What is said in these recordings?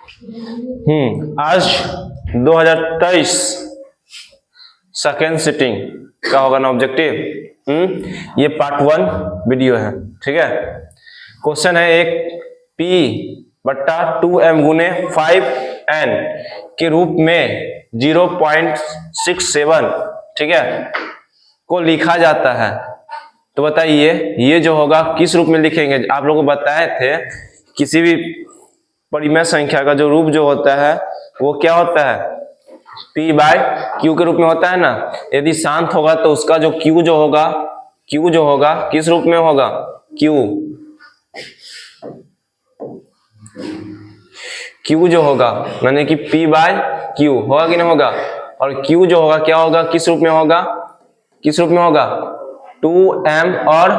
आज 2023 second sitting का होगा ना ऑब्जेक्टिव। ये पार्ट 1 वीडियो है, ठीक है। क्वेश्चन है एक P बट्टा 2M गुने 5N के रूप में 0.67, ठीक है, को लिखा जाता है। तो बताइए ये जो होगा किस रूप में लिखेंगे। आप लोगों को बताए थे किसी भी परिमेय संख्या का जो रूप जो होता है वो क्या होता है, P बाय Q के रूप में होता है ना। यदि शांत होगा तो उसका जो Q जो होगा किस रूप में होगा, Q जो होगा माने कि P बाय Q होगा कि नहीं होगा। और Q जो होगा क्या होगा, किस रूप में होगा, 2M और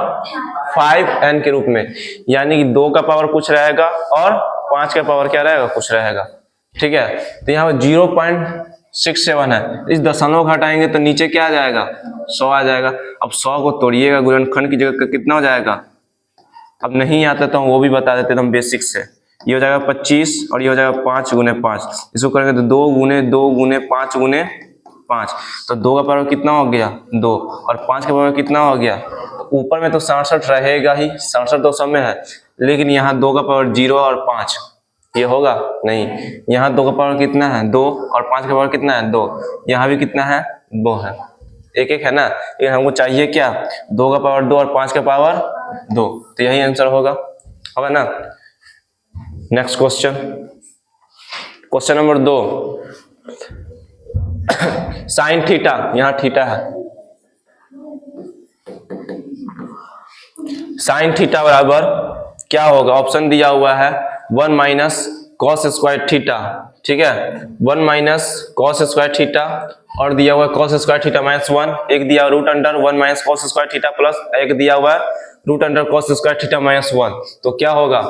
5N के रूप में। यानी कि 2 का पावर कुछ रहेगा और 5 का पावर क्या रहेगा, कुछ रहेगा, ठीक है। तो यहाँ पर 0.67 है, इस दशमलव को हटाएंगे तो नीचे क्या आ जाएगा, 100 आ जाएगा। अब 100 को तोड़िएगा गुणनखंड की जगह कितना हो जाएगा। अब नहीं आता तो वो भी बता देते हम बेसिक से। ये हो जाएगा 25 और ये हो जाएगा 5 गुने 5। इसको करेंगे तो 2 गुने 2 गुने 5 गुने 5। तो 2 का पावर कितना हो गया, 2, और 5 का पावर कितना हो गया। तो ऊपर में तो 67 रहेगा ही, 67 तो सब में है, लेकिन यहाँ 2 का पावर 0 और 5 ये होगा नहीं। यहाँ 2 का पावर कितना है, 2, और 5 का पावर कितना है, 2। यहाँ भी कितना है, 2 है, एक एक है ना। लेकिन हमको चाहिए क्या, 2 का पावर 2 और 5 का पावर 2। तो यही आंसर होगा ना। Next question, question number 2। Sine theta, यहाँ थीटा है, साइन थीटा बराबर क्या होगा। ऑप्शन दिया हुआ है 1 माइनस कॉस स्क्वायर थीटा, ठीक है, 1 माइनस कॉस स्क्वायर थीटा, और दिया हुआ है कॉस स्क्वायर थीटा माइनस 1, एक दिया root under 1 minus cos square theta plus एक दिया हुआ है root under cos square theta minus 1। तो क्या होगा,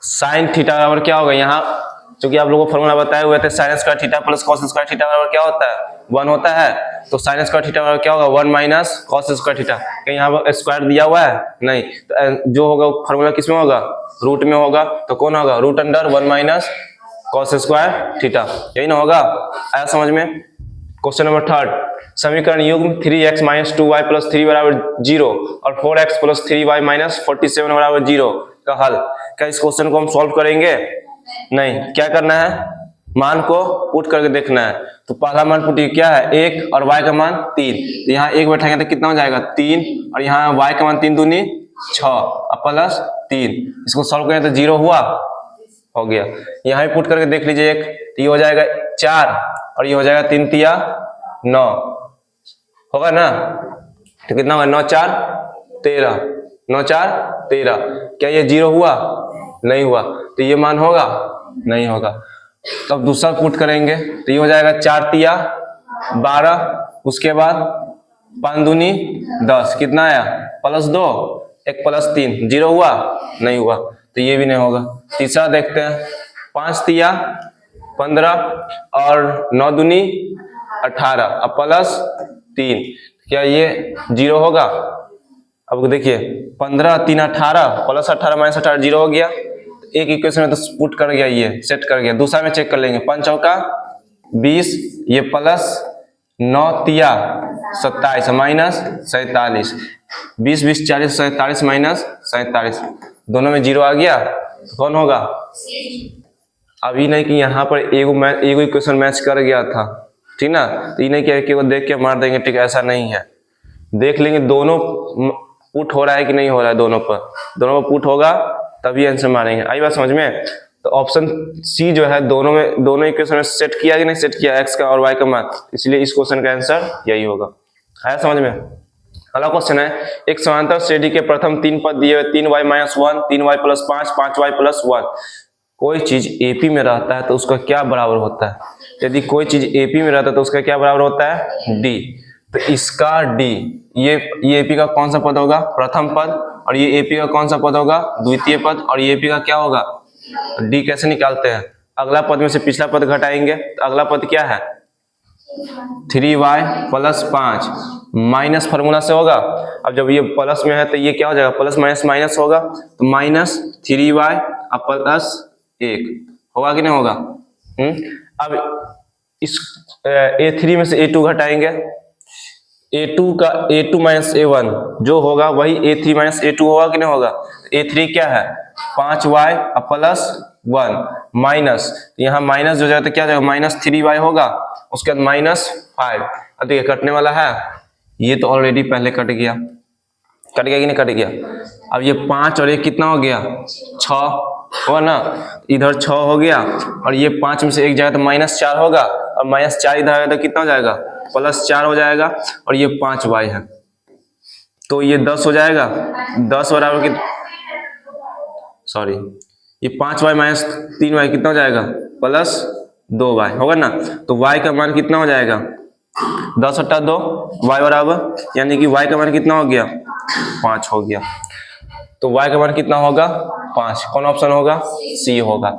साइन थीटा बराबर क्या होगा। यहाँ क्योंकि आप लोगों को फॉर्मूला बताए हुए थे sine square theta plus cos square theta बराबर क्या होता है, 1 होता है। तो साइन स्क्वायर थीटा बराबर क्या होगा, 1 माइनस कॉस स्क्वायर थीटा। कहीं यहाँ पर स्क्वायर दिया हुआ है नहीं, तो जो होगा फॉर्मूला किस में होगा, रूट में होगा। तो कौन होगा, root under 1 minus cos square theta, यही ना होगा। आया समझ में। क्वेश्चन नंबर 3, समीकरण युग्म 3x माइनस 2y प्लस 3 बराबर 0 और 4x प्लस 3y माइनस 47 बराबर 0 का हल। क्या इस क्वेश्चन को हम सॉल्व करेंगे, नहीं। क्या करना है, मान को पुट करके देखना है। तो पहला मान पुट क्या है, 1 और y का मान 3। तो यहाँ 1 बैठाएंगे तो कितना हो जाएगा, 3, और यहाँ y का मान 3 दूनी 6 और प्लस 3। इसको सॉल्व करें तो 0 हुआ, हो गया। यहाँ भी पुट करके देख लीजिए, एक तो ये हो जाएगा 4 और ये हो जाएगा 3 तिया 9, होगा ना। तो कितना होगा, 9 4 13, 9 4 13। क्या ये 0 हुआ, नहीं हुआ। तो ये मान होगा, नहीं होगा। तो अब दूसरा पुट करेंगे तो ये हो जाएगा 4 तिया 12, उसके बाद 5 दूनी 10, कितना आया, प्लस 2 1 प्लस 3, 0 हुआ, नहीं हुआ। तो ये भी नहीं होगा। तीसरा देखते हैं, 5 तिया 15 और 9 दूनी 18 और प्लस 3। क्या ये 0 होगा। अब देखिए 15 3 18 प्लस 18 माइनस 18 0 हो गया। एक इक्वेशन में तो पुट कर गया, ये सेट कर गया। दूसरा में चेक कर लेंगे, 5 चौका 20, ये प्लस 9 तिया 27 माइनस 47, 20 20 40 47 माइनस 47, दोनों में 0 आ गया। तो कौन होगा, अभी नहीं कि यहाँ पर एगो इक्वेशन मैच कर गया था, ठीक ना। तो ये नहीं कि केवल देख के मार देंगे, ठीक, ऐसा नहीं है। देख लेंगे दोनों पुट हो रहा है कि नहीं हो रहा है, दोनों पर पुट होगा तभी आंसर मारेंगे। आई बात समझ में। तो ऑप्शन सी जो है दोनों इक्वेशन में सेट किया कि नहीं सेट किया, एक्स का और वाई का मान, इसलिए इस क्वेश्चन का आंसर यही होगा। आया समझ में। अगला क्वेश्चन है, एक समांतर श्रेणी के प्रथम 3 पद दिए हुए 3y minus 1, 3y plus 5, 5y plus 1। कोई चीज एपी में रहता है तो उसका क्या बराबर होता है। यदि कोई चीज एपी में रहता है तो उसका क्या बराबर होता है, डी। तो इसका डी, ये एपी का कौन सा पद होगा, प्रथम पद, और ये एपी का कौन सा पद होगा, द्वितीय पद, और ये एपी का क्या होगा, डी। कैसे निकालते हैं, अगला पद में से पिछला पद घटाएंगे। तो अगला पद क्या है, 3y प्लस 5 माइनस फॉर्मूला से होगा। अब जब ये प्लस में है तो ये क्या हो जाएगा, प्लस माइनस माइनस होगा, तो माइनस 3y प्लस 1 होगा कि नहीं होगा? अब इस A3 में से A2 घटाएंगे, A2 माइनस A1 जो होगा वही A3 माइनस A2 होगा कि नहीं होगा? A3 क्या है? 5y प्लस 1 माइनस, यहाँ माइनस जो जाएगा तो क्या जाएगा? माइनस 3y होगा, उसके बाद माइनस 5। अब देखिए कटने वाला है, ये तो ऑलरेडी पहले कट गया कि नहीं कट गया? अब ये 5 और ये कितना हो गया? 6 होगा ना, इधर 6 हो गया और ये 5 में से एक जाएगा तो माइनस 4 होगा, और माइनस 4 इधर आएगा तो कितना हो जाएगा? प्लस 4 हो जाएगा, और ये 5y है तो ये 10 हो जाएगा। 10 बराबर कि सॉरी ये 5y माइनस 3y कितना हो जाएगा? प्लस 2y होगा ना। तो y का मान कितना हो जाएगा? 10 हटा 2 y बराबर, यानी कि y का मान कितना हो गया? 5 हो गया। तो y का मान कितना होगा? 5। कौन ऑप्शन होगा? C होगा।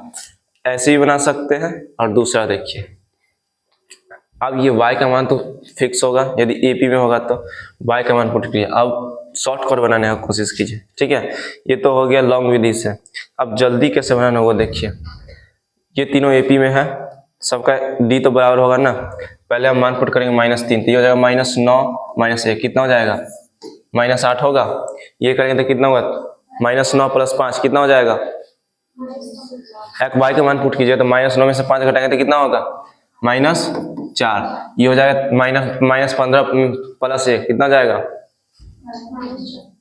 ऐसे ही बना सकते हैं। और दूसरा देखिए, अब ये y का मान तो फिक्स होगा, यदि AP में होगा तो y का मान पुट कीजिए। अब शॉर्टकट बनाने का कोशिश कीजिए, ठीक है। ये तो हो गया लॉन्ग विधि से। अब जल्दी कैसे बनाना होगा देखिए, ये तीनों AP में है, सबका D तो बराबर होगा ना। पहले हम मान पुट करेंगे -3, तो ये हो जाएगा -9 माइनस 1 कितना हो जाएगा? -8 होगा। ये करेंगे तो कितना होगा? -9 प्लस 5 कितना हो जाएगा? एक y का मान पुट कीजिए तो -9 में से 5 घटाएंगे तो कितना होगा? -4। ये हो जाएगा -15 प्लस 1 कितना हो जाएगा?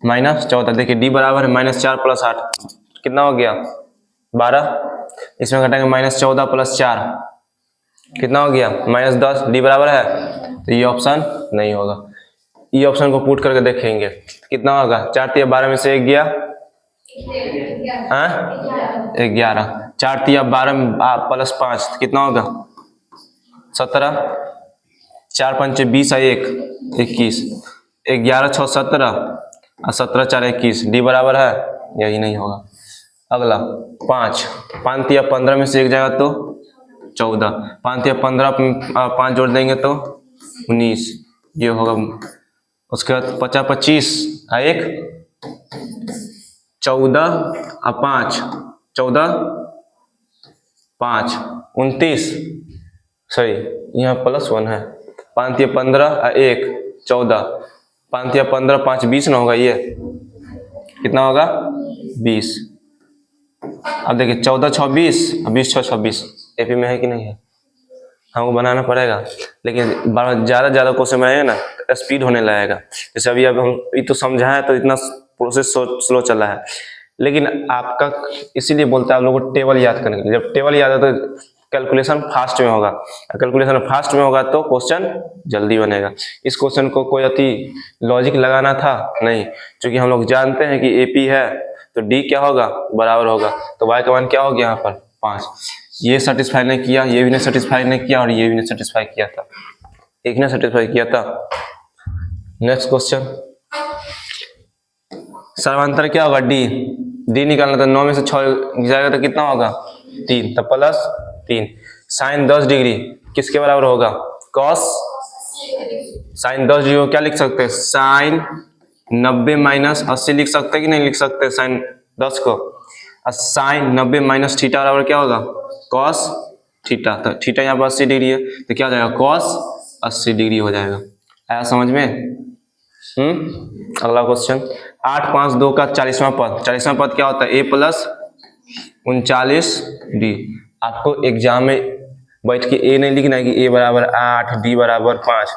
-14। देखिए D बराबर है -4 प्लस 8 कितना हो गया? 12। इसमें घटाएंगे -14 प्लस 4 कितना हो गया? -10। D बराबर है, तो ये ऑप्शन नहीं होगा। ये ऑप्शन को पुट करके देखेंगे कितना होगा? 4 तिया 12 में से 1 गया 11। 4 तिया 12 प्लस 5 कितना होगा? 17। 4 पंचे 20 और 1 21। 11 6 17 और 17 4 21। D बराबर है, यही नहीं होगा। अगला 5 तिया 15 में से 1 जाएगा तो 14। 5 तिया 15 5 जोड़ देंगे तो 19, ये होगा। उसके बाद 50 25 और 1 14 और 5 14 5 29, सही यहाँ +1 है। 5 तिया 15 और 1 14। 5 तिया 15 5 20 ना होगा, ये कितना होगा? 20। अब देखिए 14 26 और 20 6 26 AP में है कि नहीं है? हमको बनाना पड़ेगा, लेकिन ज़्यादा क्वेश्चन बनाएंगे ना स्पीड होने लगेगा। जैसे अभी अब हम ये तो समझा है तो इतना प्रोसेस स्लो चला है, लेकिन आपका इसीलिए बोलता है आप लोगों को टेबल याद करने के लिए। जब टेबल याद है तो कैलकुलेशन फास्ट में होगा, कैलकुलेशन फास्ट में होगा तो क्वेश्चन जल्दी बनेगा। इस क्वेश्चन को कोई अति लॉजिक लगाना था नहीं, क्योंकि हम लोग जानते हैं कि AP है तो D क्या होगा? बराबर होगा। तो y का मान क्या हो गया यहाँ पर? 5। ये सेटिस्फाई नहीं किया, ये भी नहीं सेटिस्फाई नहीं किया, और ये भी नहीं सेटिस्फाई किया था, एक ने सेटिस्फाई किया था। नेक्स्ट क्वेश्चन, सर्वांतर क्या होगा? D निकालना था। 9 में से 6 जाएगा तो कितना होगा? 3, तो +3। साइन 10 डिग्री किसके बराबर होगा? कॉस। साइन 10 डिग्री को क्या लिख सकते हैं? साइन 90 माइनस 80 लिख सकते हैं कि नहीं लिख सकते? साइन 10 को। और साइन 90 माइनस थीटा बराबर क्या होगा? Cos theta. तो थीटा यहाँ पर 80 डिग्री है तो क्या हो जाएगा? कॉस 80 डिग्री हो जाएगा। आया समझ में? अगला क्वेश्चन, 8 5 2 का 40वां पद। 40वां पद क्या होता है? A plus 39D। आपको एग्जाम में बैठ के A नहीं लिखना है कि A बराबर 8 D बराबर 5।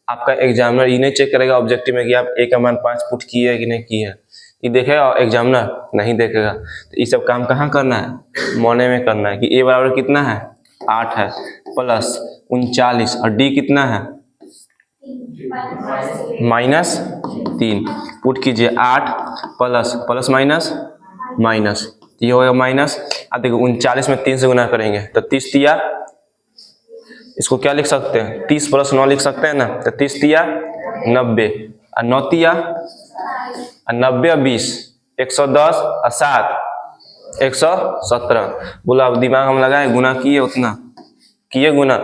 आपका एग्जामिनर ये नहीं चेक करेगा ऑब्जेक्टिव में कि आप A का मान 5 पुट किए है कि नहीं किए है, ये देखेगा एग्जामिनर? नहीं देखेगा। तो ये सब काम कहाँ करना है? मोने में करना है कि A बराबर कितना है? 8 है प्लस 39, और D कितना है? -3। पुट कीजिए 8 प्लस माइनस, ये होगा माइनस। अब देखो 39 में 3 से गुना करेंगे तो 30 तिया, इसको क्या लिख सकते हैं? 30 + 9 लिख सकते हैं ना। तो 30 तिया 90 और 9 तिया 90 और 20 110 और 7 117। बोला अब दिमाग हम लगाए, गुना किए, उतना किए गुना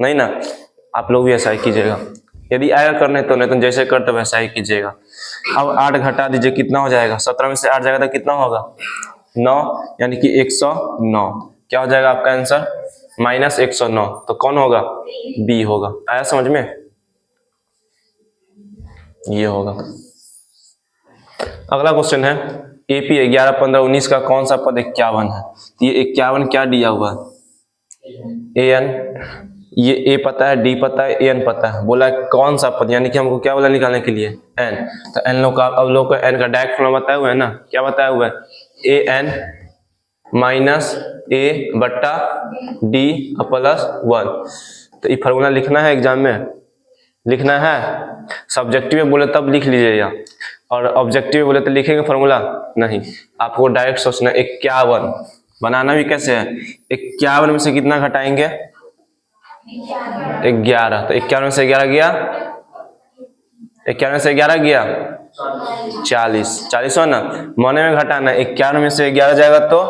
नहीं ना। आप लोग भी ऐसा ही कीजिएगा, यदि आया करने तो, नहीं तो जैसे करते वैसा ही कीजिएगा। अब 8 घटा दीजिए, कितना हो जाएगा? 17 में से 8 जाएगा तो कितना होगा? 9, यानी कि 109। क्या हो जाएगा आपका आंसर -109। तो कौन होगा? बी होगा। आया समझ में? ये होगा। अगला क्वेश्चन है एपी 11, 15, 19 का कौन सा पद 51 है? ये 51 क्या दिया हुआ है? ए एन, ये ए पता है, डी पता है, ए एन पता है, बोला कौन सा पद, यानी कि हमको क्या बोला निकालने के लिए? एन। तो एन लोग का, अब लोग को एन का डायरेक्ट फॉर्मूला बताया हुआ है ना, क्या बताया हुआ है? ए एन माइनस ए बट्टा डी प्लस 1। तो ये फॉर्मूला लिखना है एग्जाम में, लिखना है। सब्जेक्टिव में बोले तब लिख लीजिएगा, और ऑब्जेक्टिव में बोले तो लिखेंगे फॉर्मूला नहीं, आपको डायरेक्ट सोचना है। 51 बनाना भी कैसे है? 51 में से कितना घटाएंगे? 11। तो 51 में से 11 गया, 51 में से 11 गया 40। 40 हो ना, मने में घटाना है। 51 में से 11 जाएगा तो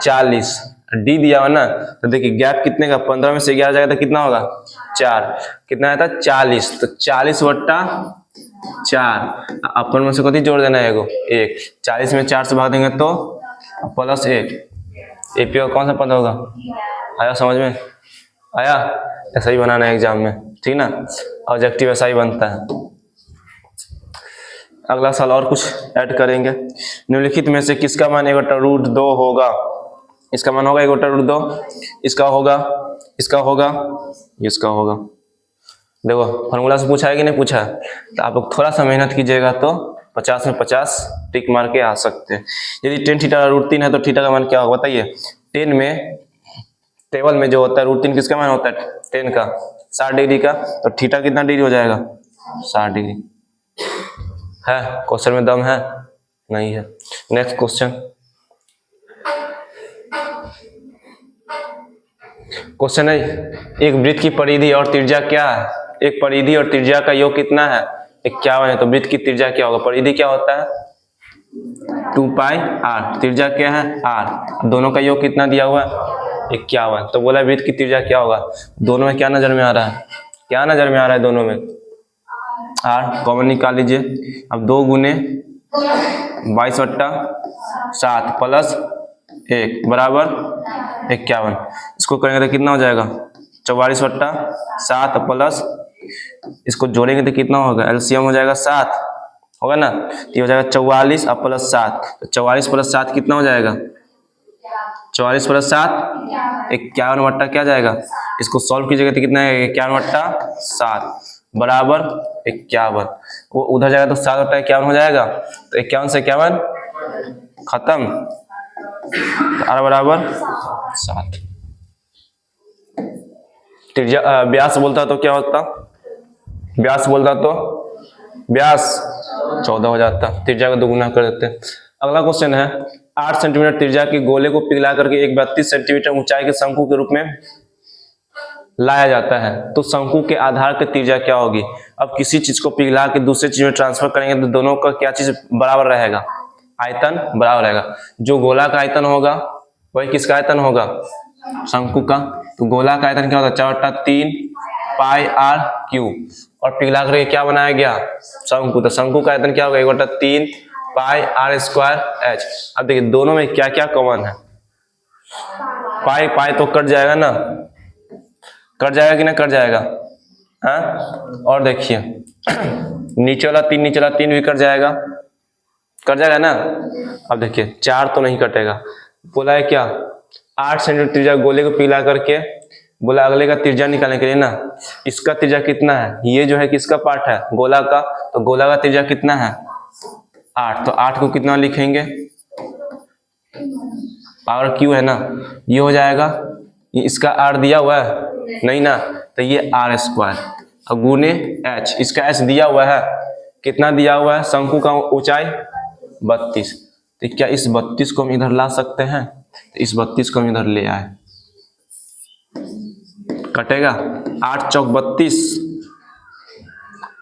40। डी दिया हुआ ना, तो देखिए गैप कितने का? 15 में से 11 जाएगा तो कितना होगा? 4। कितना आया था? 40। तो 40 बट्टा 4, अपन में से कति जोड़ देना है? एगो 1। 40 में 4 से भाग देंगे तो प्लस 1। एपी का कौन सा पद होगा? आया समझ में? आया? ऐसा ही बनाना है एग्जाम में, ठीक ना? ऑब्जेक्टिव ऐसा ही बनता है। अगला साल और कुछ ऐड करेंगे। निम्नलिखित में से किसका मान 1/√2 होगा? इसका मान होगा 1/√2, इसका होगा, इसका होगा, इसका होगा। देखो फॉर्मूला से पूछा है कि नहीं पूछा है? तो आप लोग थोड़ा सा मेहनत कीजिएगा तो 50 में 50 टिक मार के आ सकते हैं। यदि tan थीटा √3 है तो थीटा का मान क्या होगा बताइए? 10 में टेबल में जो होता है √3 किसका मान होता है? 10 का, 60 डिग्री का। तो थीटा कितना डिग्री हो जाएगा? 60 डिग्री। है क्वेश्चन में दम है? नहीं है। नेक्स्ट क्वेश्चन, क्वेश्चन है एक वृत्त की परिधि और त्रिज्या क्या है? एक परिधि और त्रिज्या का योग कितना है? 51 है। तो वृत्त की त्रिज्या क्या होगा? परिधि क्या होता है? 2πr। त्रिज्या क्या है? r। दोनों का योग कितना दिया हुआ है? 51। तो बोला वृत्त की त्रिज्या क्या होगा? दोनों में क्या नजर में आ रहा है? क्या नजर में आ रहा है दोनों में? r कॉमन निकाल लीजिए। अब 2 गुने 22/7 प्लस 1 बराबर 51। इसको करेंगे तो कितना हो जाएगा? 44/7 प्लस, इसको जोड़ेंगे तो कितना होगा? एलसीएम हो जाएगा 7, होगा ना? तो ये हो जाएगा 44 और प्लस 7। तो 44 प्लस 7 कितना हो जाएगा? 44 प्लस 7 51 बट्टा क्या जाएगा? इसको सॉल्व कीजिएगा तो कितना है? 51/7 बराबर 51। वो उधर जाएगा तो 7 बट्टा 51 हो जाएगा। तो 51 से 51 खत्म, तो r बराबर 7। त्रिज्या व्यास बोलता तो क्या होता? व्यास बोलता तो व्यास 14 हो जाता। त्रिज्या का दोगुना कर देते। अगला क्वेश्चन है 8 सेंटीमीटर त्रिज्या के गोले को पिघला करके एक 32 सेंटीमीटर ऊंचाई के शंकु के रूप में लाया जाता है, तो शंकु के आधार की त्रिज्या क्या होगी? अब किसी चीज को पिघला के दूसरे चीज में ट्रांसफर करेंगे तो दोनों का क्या चीज बराबर रहेगा? आयतन बराबर रहेगा। जो गोला का आयतन होगा वही किसका आयतन होगा? शंकु का। तो गोला का आयतन क्या होता है? 4/3 πr3। और पिघला करके क्या बनाया गया? शंकु। तो शंकु का आयतन क्या होगा? 1/3 πr²h। अब देखिए दोनों में क्या क्या कॉमन है? पाई पाई तो कट जाएगा ना, कट जाएगा कि ना कट जाएगा? हाँ, और देखिए नीचे वाला 3 नीचे वाला 3 भी कट जाएगा, कट जाएगा ना। अब देखिए 4 तो नहीं कटेगा। बोला है क्या? 8 सेंटीमीटर त्रिज्या गोले को पिघला करके, बोला अगले का त्रिज्या निकालने के लिए ना, इसका त्रिज्या कितना है? ये जो है किसका पार्ट है? गोला का। तो गोला का त्रिज्या कितना है? 8। तो 8 को कितना लिखेंगे? पावर क्यू है ना, ये हो जाएगा। ये इसका r दिया हुआ है नहीं ना, तो ये r²। अब गुने h, इसका h दिया हुआ है, कितना दिया हुआ है? शंकु का ऊंचाई 32। तो क्या इस 32 को हम इधर ला सकते हैं? तो इस 32 को हम इधर ले आए, कटेगा 8 चौक 32,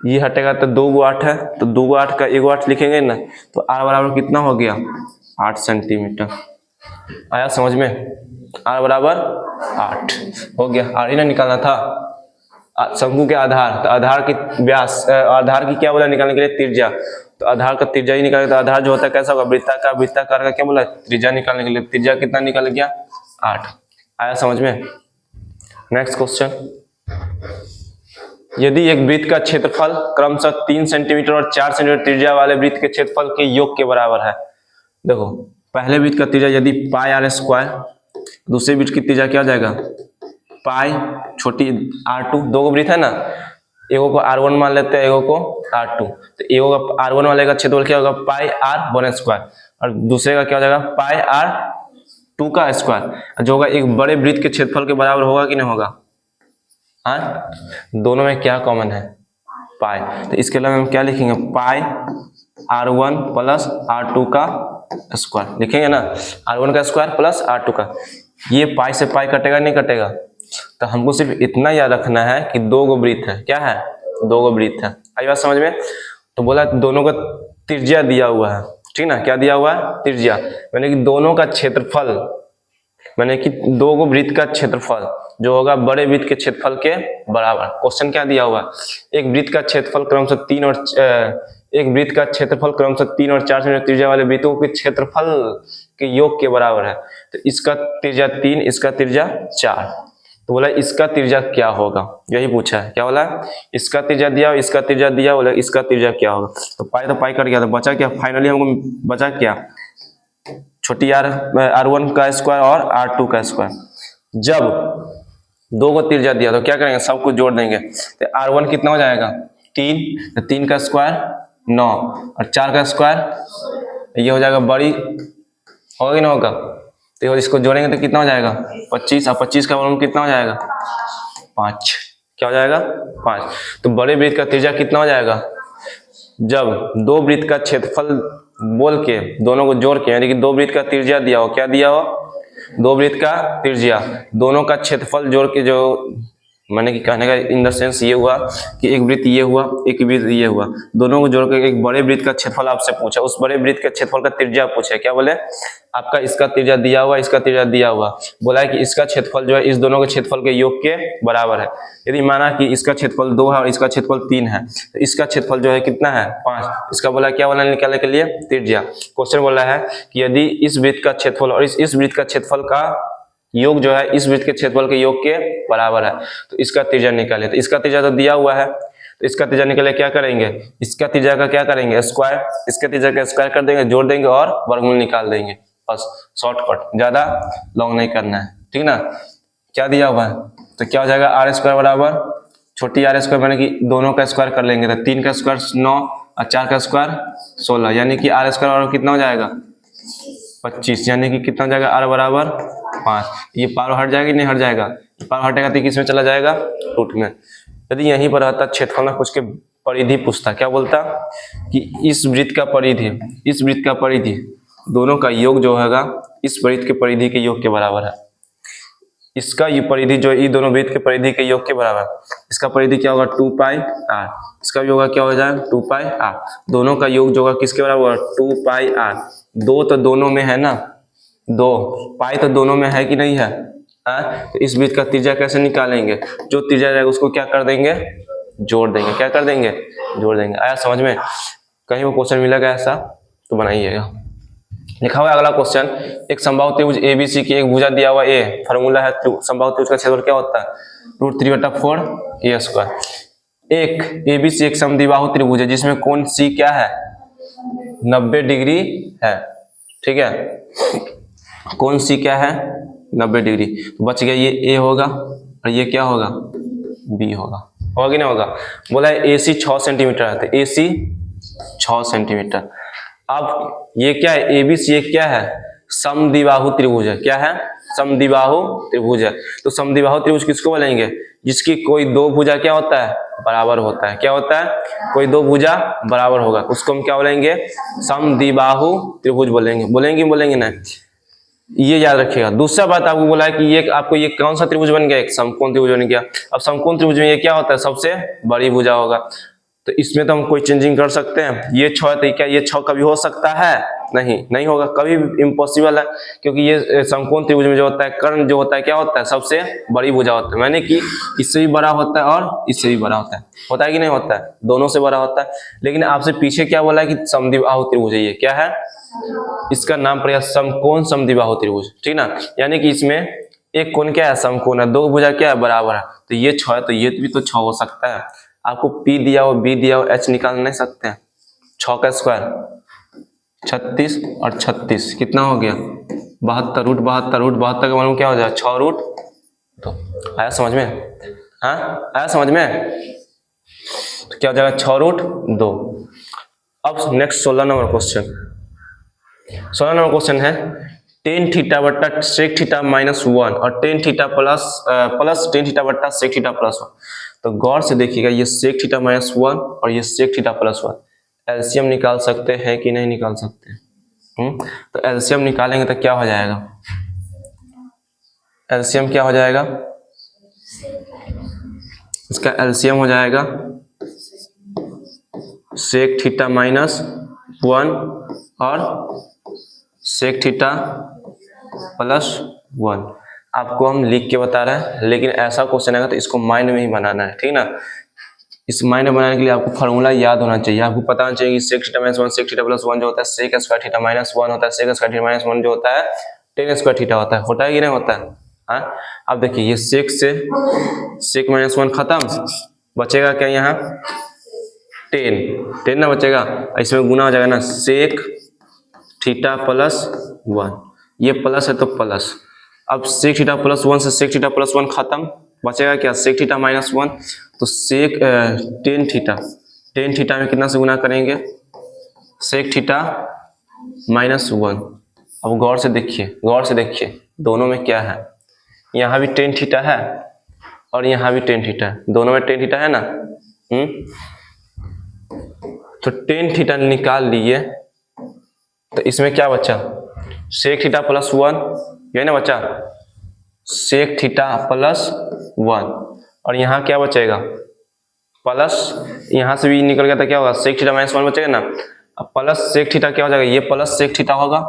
ये हटेगा तो 2 गो 8 है, तो 2 गो 8 का 1 गो 8 लिखेंगे ना, तो r बराबर कितना हो गया? 8 सेंटीमीटर। आया समझ में? r बराबर 8 हो गया। r ही ना निकालना था, शंकु के आधार। तो आधार की व्यास, आधार की क्या बोला निकालने के लिए? त्रिज्या। तो आधार का त्रिज्या ही निकालेगा। तो आधार जो होता है कैसा होगा? वृत्ताकार। वृत्ताकार का क्या बोला? त्रिज्या निकालने के लिए। त्रिज्या कितना निकल गया? 8। आया समझ में? नेक्स्ट क्वेश्चन, यदि एक वृत्त का क्षेत्रफल क्रमशः 3 सेंटीमीटर और 4 सेंटीमीटर त्रिज्या वाले वृत्त के क्षेत्रफल के योग के बराबर है। देखो पहले वृत्त का त्रिज्या यदि पाई आर स्क्वायर, दूसरे वृत्त की त्रिज्या क्या हो जाएगा पाई छोटी r2, दो गो वृत्त है ना, एगो को r1 मान लेते हैं, एगो को r2। तो एगो का r1 वाले का क्षेत्रफल क्या होगा पाई r1 स्क्वायर और दूसरे का क्या हो जाएगा पाई r2 का स्क्वायर, जो होगा एक बड़े वृत्त के क्षेत्रफल के बराबर होगा कि नहीं होगा? हाँ, दोनों में क्या कॉमन है पाई, तो इसके अलावा हम क्या लिखेंगे पाई r1 प्लस r2 का स्क्वायर लिखेंगे ना, r1 का स्क्वायर प्लस r2 का। ये पाई से पाई कटेगा नहीं कटेगा? तो हमको सिर्फ इतना याद रखना है कि दो गो वृत्त है, क्या है दो गो वृत्त है। आई बात समझ में? तो बोला दोनों का त्रिज्या दिया हुआ है, ठीक ना, क्या दिया हुआ है त्रिज्या, मैंने कि दोनों का क्षेत्रफल, मैंने कि दो गो वृत्त का क्षेत्रफल जो होगा बड़े वृत्त के क्षेत्रफल के बराबर। क्वेश्चन क्या दिया हुआ, एक वृत्त का क्षेत्रफल क्रमशः 3 और एक वृत्त का क्षेत्रफल क्रमशः 3 और 4 सेंटीमीटर त्रिज्या वाले वृत्तों के क्षेत्रफल के योग के बराबर है। तो इसका त्रिज्या 3, इसका त्रिज्या 4, तो बोला इसका त्रिज्या क्या होगा, यही पूछा है। क्या बोला, इसका त्रिज्या दिया, इसका त्रिज्या दिया, बोला इसका त्रिज्या क्या होगा। तो पाई कट गया, तो बचा क्या फाइनली हमको बचा क्या छोटी r1 का स्क्वायर और r2 का स्क्वायर। जब दो को त्रिज्या दिया तो क्या करेंगे सब कुछ जोड़ देंगे, तो r1 कितना हो जाएगा 3, तो 3 का स्क्वायर 9 और 4 का स्क्वायर ये हो जाएगा बड़ी, होगा कि नहीं होगा? तो इसको जोड़ेंगे तो कितना हो जाएगा 25 और 25 का वर्गमूल कितना हो जाएगा 5, क्या हो जाएगा 5। तो बड़े वृत्त का त्रिज्या कितना हो जाएगा, जब दो वृत्त का क्षेत्रफल बोल के दोनों को जोड़ के, यानी कि दो वृत्त का त्रिज्या दिया हो, क्या दिया हो दो वृत्त का त्रिज्या, दोनों का क्षेत्रफल जोड़ के, जो मैंने कि कहने का इन द सेंस ये हुआ कि एक वृत्त ये हुआ एक वृत्त ये हुआ, दोनों को जोड़ के एक बड़े वृत्त का क्षेत्रफल आपसे पूछा, उस बड़े वृत्त के क्षेत्रफल का त्रिज्या पूछा। क्या बोले आपका इसका त्रिज्या दिया हुआ, इसका त्रिज्या दिया हुआ, बोला है कि इसका क्षेत्रफल जो है इस दोनों के क्षेत्रफल के योग के बराबर है। यदि माना कि इसका क्षेत्रफल 2 है और इसका क्षेत्रफल 3 है, तो इसका क्षेत्रफल जो है कितना है 5, इसका बोला क्या बोला निकालने के लिए त्रिज्या। क्वेश्चन बोला है कि यदि इस वृत्त का क्षेत्रफल और इस वृत्त का क्षेत्रफल का योग जो है इस वृत्त के क्षेत्रफल के योग के बराबर है, तो इसका त्रिज्या निकाले। तो इसका त्रिज्या तो दिया हुआ है, तो इसका त्रिज्या निकाले क्या करेंगे, इसका त्रिज्या का क्या करेंगे स्क्वायर, इसके त्रिज्या का स्क्वायर कर देंगे, जोड़ देंगे और वर्गमूल निकाल देंगे, बस शॉर्टकट, ज्यादा लॉन्ग नहीं करना है, ठीक ना। क्या दिया हुआ है, तो क्या हो जाएगा आर स्क्वायर बराबर छोटी आर स्क्वायर, मैंने कि दोनों का स्क्वायर कर लेंगे, तो 3 का स्क्वायर 9 और 4 का स्क्वायर 16, यानी कि आर स्क्वायर बराबर कितना हो जाएगा 25, यानी कि कितना हो जाएगा आर बराबर 5। ये पावर हट जाएगा नहीं हट जाएगा, पावर हटेगा तो किसमें चला जाएगा रूट में। यदि यहीं पर रहता क्षेत्रफल में कुछ के परिधि पूछता, क्या बोलता कि इस वृत्त का परिधि, इस वृत्त का परिधि दोनों का योग जो होगा इस वृत्त के परिधि के योग के बराबर है। इसका ये परिधि जो ये दोनों वृत्त के परिधि के योग के बराबर, इसका परिधि क्या होगा 2 पाई r, इसका भी होगा क्या हो जाएगा 2 पाई r, दोनों का योग जो होगा किसके बराबर 2 पाई r। दो तो दोनों में है ना, दो पाई तो दोनों में है कि नहीं है, तो इस वृत्त का त्रिज्या कैसे निकालेंगे, जो त्रिज्या रहेगा उसको क्या कर देंगे जोड़ देंगे, क्या कर देंगे जोड़ देंगे। आया समझ में? कहीं वो क्वेश्चन मिलेगा ऐसा तो बनाइएगा। लिखा हुआ अगला क्वेश्चन, एक समबाहु त्रिभुज ABC की एक भुजा दिया हुआ A, फार्मूला है समबाहु त्रिभुज का क्षेत्रफल क्या होता है √3/4 a स्क्वायर। एक ABC एक समद्विबाहु त्रिभुज है जिसमें कोण C क्या है 90 डिग्री है, ठीक है, कोण C क्या है 90 डिग्री। तो बच गया ये A होगा और ये क्या होगा B होगा कि नहीं होगा। बोला है AC 6 सेंटीमीटर है, तो AC 6 सेंटीमीटर। अब ये क्या है ABC, ये क्या है समद्विबाहु त्रिभुज है, क्या है समद्विबाहु त्रिभुज है। तो समद्विबाहु त्रिभुज किसको बोलेंगे, जिसकी कोई दो भुजा क्या होता है बराबर होता है, क्या होता है कोई दो भुजा बराबर होगा, उसको हम क्या बोलेंगे समद्विबाहु त्रिभुज बोलेंगे, बोलेंगे ना, ये याद रखिएगा। दूसरा बात आपको बोला है कि ये आपको ये कौन सा त्रिभुज बन गया, एक समकोण त्रिभुज बन गया। अब समकोण त्रिभुज में ये क्या होता है सबसे बड़ी भुजा होगा, तो इसमें तो हम कोई चेंजिंग कर सकते हैं। ये 6 है तो क्या ये 6 कभी हो सकता है नहीं होगा, कभी इम्पॉसिबल है, क्योंकि ये समकोण त्रिभुज में जो होता है कर्ण जो होता है क्या होता है सबसे बड़ी भुजा होता है, मैंने कि इससे भी बड़ा होता है और इससे भी बड़ा होता है कि नहीं होता है, दोनों से बड़ा होता है। लेकिन आपसे पीछे क्या बोला है कि समद्विबाहु त्रिभुज है, ये क्या है इसका नाम पड़ेगा समकोण समद्विबाहु त्रिभुज, ठीक ना। यानी कि इसमें एक कोण क्या है, समकोण है, दो भुजा क्या है, बराबर है, तो ये 6 है, तो ये भी तो 6 हो सकता है। आपको P दिया हो, B दिया हो, H निकाल नहीं सकते हैं। 6 का स्क्वायर 36 और 36 कितना हो गया, 72 रूट 72, रूट 72 का मालूम क्या हो जाएगा, 6 रूट 2। आया समझ में, हाँ आया समझ में, तो क्या हो जाएगा 6 रूट 2। अब next 16 number question, 16 number question है टेन थीटा बट्टा सेक थीटा -1 और tan theta plus tan theta बट्टा सेक थीटा +1। तो गौर से देखिएगा, ये सेक थीटा -1 और ये सेक थीटा +1 एलसीएम निकाल सकते हैं कि नहीं निकाल सकते? तो एलसीएम निकालेंगे तो क्या हो जाएगा, एलसीएम क्या हो जाएगा, इसका एलसीएम हो जाएगा सेक थीटा -1 और सेक थीटा +1। आपको हम लिख के बता रहे हैं, लेकिन ऐसा क्वेश्चन आएगा तो इसको माइंड में ही बनाना है, ठीक ना। इस माइंड में बनाने के लिए आपको फार्मूला याद होना चाहिए, आपको पता होना चाहिए कि सेक थीटा -1 सेक थीटा +1 जो होता है सेक स्क्वायर थीटा -1 होता है, सेक स्क्वायर थीटा -1 जो होता है टेन स्क्वायर थीटा होता है कि नहीं होता है। हाँ, अब देखिए ये सेक से सेक -1 खत्म, बचेगा क्या यहाँ 10 ना बचेगा, इसमें गुना हो जाएगा ना सेक थीटा +1, ये प्लस है तो प्लस। अब सेक थीटा +1 से सेक थीटा +1 खत्म, बचेगा क्या सेक थीटा -1, तो सेक टेन थीटा में कितना से गुना करेंगे, सेक थीटा -1। अब गौर से देखिए दोनों में क्या है, यहाँ भी टेन थीटा है और यहाँ भी टेन थीटा है, दोनों में टेन थीटा है ना। तो टेन थीटा निकाल लिए, तो इसमें क्या बचा सेक थीटा +1, यही ना बचा सेक थीटा +1, और यहाँ क्या बचेगा प्लस, यहाँ से भी निकल गया था, क्या होगा सेक थीटा -1 बचेगा ना। अब प्लस सेक थीटा क्या हो जाएगा, ये प्लस सेक थीटा होगा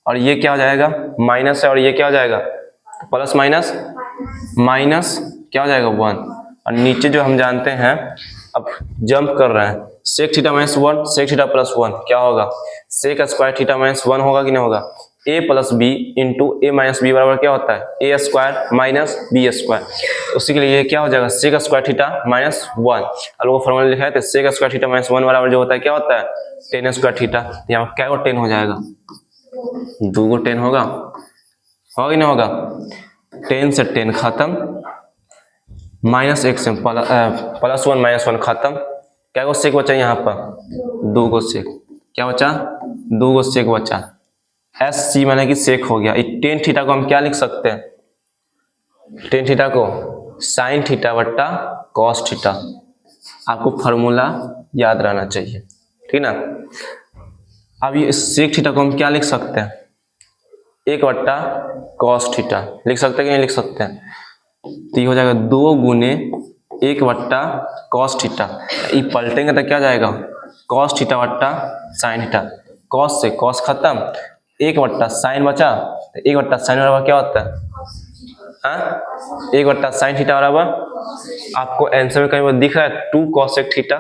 और ये क्या हो जाएगा माइनस है, और ये क्या हो जाएगा प्लस माइनस क्या हो जाएगा 1, और नीचे जो हम जानते हैं, अब जंप कर रहे हैं, सेक थीटा -1 सेक थीटा +1 क्या होगा सेक स्क्वायर थीटा -1 होगा कि नहीं होगा, a + b into a - b बराबर क्या होता है a स्क्वायर - b स्क्वायर। उसी के लिए ये क्या हो जाएगा सेक स्क्वायर थीटा -1, और वो फॉर्मूला लिखा है तो सेक स्क्वायर थीटा -1 बराबर जो होता है क्या होता है टेन स्क्वायर थीटा। यहाँ क्या को 10 हो जाएगा, 2 को 10 होगा कि नहीं होगा, 10 से 10 खत्म, -1 से +1 -1 खत्म, क्या को सेक बचा यहाँ पर 2 को सेक, क्या बचा 2 को सेक बचा, एस सी माने कि सेक हो गया। टेन थीटा को हम क्या लिख सकते हैं, टेन थीटा को साइन थीटा बट्टा कॉस थीटा, आपको फार्मूला याद रहना चाहिए, ठीक ना। अब ये सेक थीटा को हम क्या लिख सकते हैं 1 बट्टा कॉस थीटा, लिख सकते हैं कि नहीं लिख सकते हैं, तो ये हो जाएगा 2 गुने 1 बट्टा कॉस थीटा, ये पलटेंगे तो क्या जाएगा कॉस थीटा बट्टा साइन थीटा, कॉस से कॉस खत्म, 1 बट्टा साइन बचा, 1 बट्टा साइन बराबर क्या होता है 1 बट्टा साइन थीटा बराबर, आपको आंसर में कहीं दिख रहा है 2 cosec थीटा।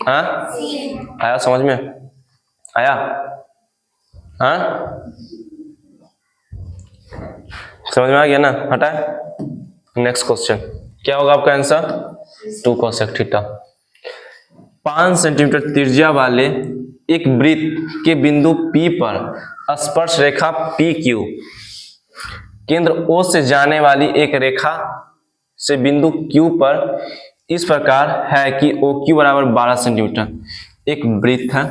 आया समझ में, आया समझ में आ गया ना, हटा। नेक्स्ट क्वेश्चन क्या होगा आपका आंसर 2 cosec थीटा। 5 सेंटीमीटर त्रिज्या वाले एक वृत्त के बिंदु P पर स्पर्श रेखा PQ केंद्र O से जाने वाली एक रेखा से बिंदु Q पर इस प्रकार है कि OQ बराबर 12 सेंटीमीटर। एक वृत्त है,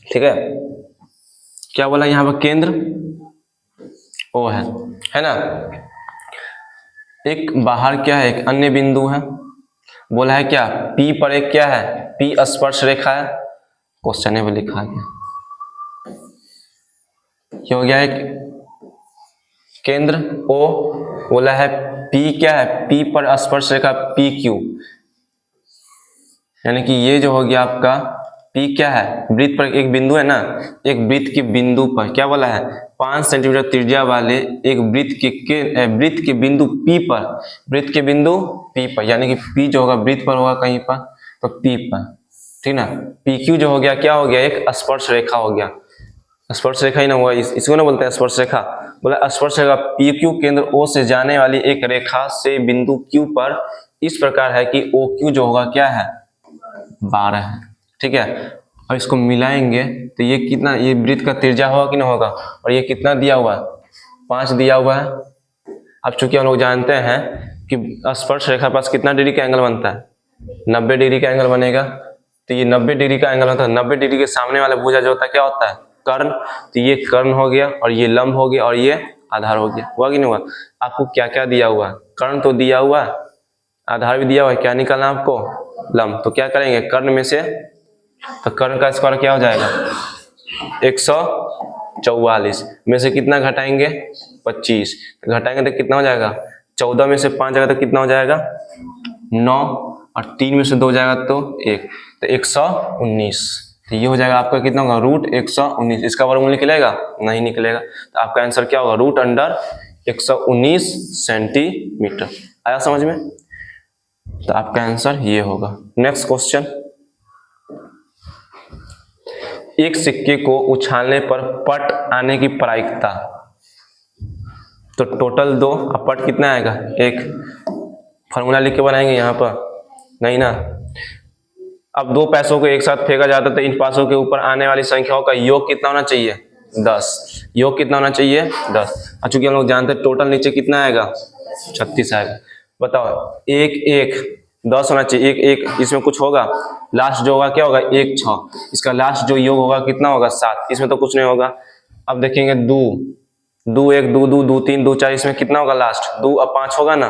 ठीक है, क्या बोला यहाँ पर केंद्र O है ना, एक बाहर क्या है एक अन्य बिंदु है, बोला है क्या P पर एक क्या है P स्पर्श रेखा है, क्वेश्चन में लिखा गया क्या हो गया एक केंद्र O, बोला है P क्या है P पर स्पर्श रेखा PQ, यानी कि ये जो हो गया आपका P क्या है वृत्त पर एक बिंदु है ना, एक वृत्त के बिंदु पर क्या बोला है 5 सेंटीमीटर त्रिज्या वाले एक वृत्त के बिंदु P पर, वृत्त के बिंदु P पर, यानी कि P जो होगा वृत्त पर होगा कहीं पर तो P पर, ठीक ना। पी क्यू जो हो गया क्या हो गया, एक स्पर्श रेखा हो गया। स्पर्श रेखा ही ना हुआ, इसको ना बोलते हैं स्पर्श रेखा। बोला स्पर्श रेखा पी क्यू केंद्र ओ से जाने वाली एक रेखा से बिंदु क्यू पर इस प्रकार है कि ओ क्यू जो होगा क्या है, 12 है। ठीक है, और इसको मिलाएंगे तो ये कितना, ये वृत्त का त्रिज्या होगा कि ना होगा, और ये कितना दिया हुआ है, 5 दिया हुआ है। अब चूंकि हम लोग जानते हैं कि स्पर्श रेखा पास कितना डिग्री का एंगल बनता है, 90 डिग्री का एंगल बनेगा। तो ये 90 डिग्री का एंगल होता है, 90 डिग्री के सामने वाला भुजा जो होता है क्या होता है, कर्ण। तो ये कर्ण हो गया, और ये लंब हो गया, और ये आधार हो गया। हुआ कि नहीं हुआ। आपको क्या क्या दिया हुआ है, कर्ण तो दिया हुआ है, आधार भी दिया हुआ है, क्या निकालना आपको, लंब। तो क्या करेंगे, कर्ण में से, तो कर्ण का स्क्वायर क्या हो जाएगा, 144 में से कितना घटाएंगे, 25। घटाएंगे तो कितना हो जाएगा, 14 में से 5 जाएगा तो कितना हो जाएगा, 9, और 3 में से 2 जाएगा तो 1, तो 119। तो ये हो जाएगा आपका कितना होगा, √119। इसका वर्गमूल निकलेगा, नहीं निकलेगा। तो आपका आंसर क्या होगा, √119 सेंटीमीटर। आया समझ में। तो आपका आंसर ये होगा। नेक्स्ट क्वेश्चन, एक सिक्के को उछालने पर पट आने की प्रायिकता, तो टोटल 2, अब पट कितना आएगा, 1। फॉर्मूला लिख के बनाएंगे यहाँ पर, नहीं ना। अब 2 पैसों को एक साथ फेंका जाता है तो इन पैसों के ऊपर आने वाली संख्याओं का योग कितना होना चाहिए, 10। योग कितना होना चाहिए, 10। और चूंकि हम लोग जानते हैं टोटल नीचे कितना आएगा, 36 आएगा। बताओ, 1 1 10 होना चाहिए, 1 1 इसमें कुछ होगा, लास्ट जो होगा क्या होगा, 1 6। इसका लास्ट जो योग होगा कितना होगा, 7। इसमें तो कुछ नहीं होगा। अब देखेंगे 2 2 1 2 2 2 3 2 4, इसमें कितना होगा लास्ट, 2 और 5 होगा ना,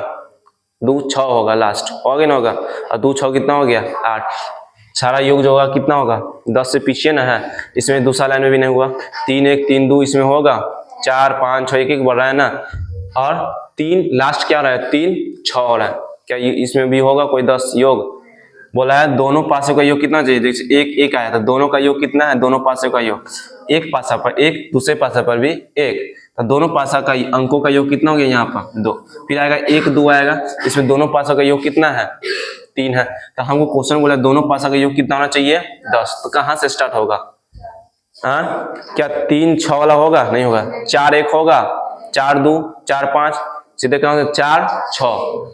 2 6 होगा लास्ट, होगा ना होगा। और 2 6 कितना हो गया, 8। सारा योग जो होगा कितना होगा, 10 से पीछे ना है। इसमें दूसरा लाइन में भी नहीं हुआ, 3 1 3 2 इसमें होगा, 4 5 6 1 1 बढ़ रहा है ना, और 3 लास्ट क्या हो रहा है, 3 6 हो रहा है। क्या इसमें भी होगा कोई 10 योग, बोला है दोनों पासों का योग कितना चाहिए, देखिए 1 1 आया था, दोनों का योग कितना है, दोनों पासों का योग, एक पासा पर 1, दूसरे पासा पर भी 1, तो दोनों पासा का अंकों का योग कितना हो गया यहाँ पर, 2। फिर आएगा 1 2 आएगा, इसमें दोनों पासों का योग कितना है, 3 है। तो हमको क्वेश्चन बोला दोनों पासा का योग कितना होना चाहिए, 10। तो कहाँ से स्टार्ट होगा, हाँ क्या 3 6 वाला होगा, नहीं होगा। 4 1 होगा, 4 2 4 5, सीधे कहाँ से 4 6,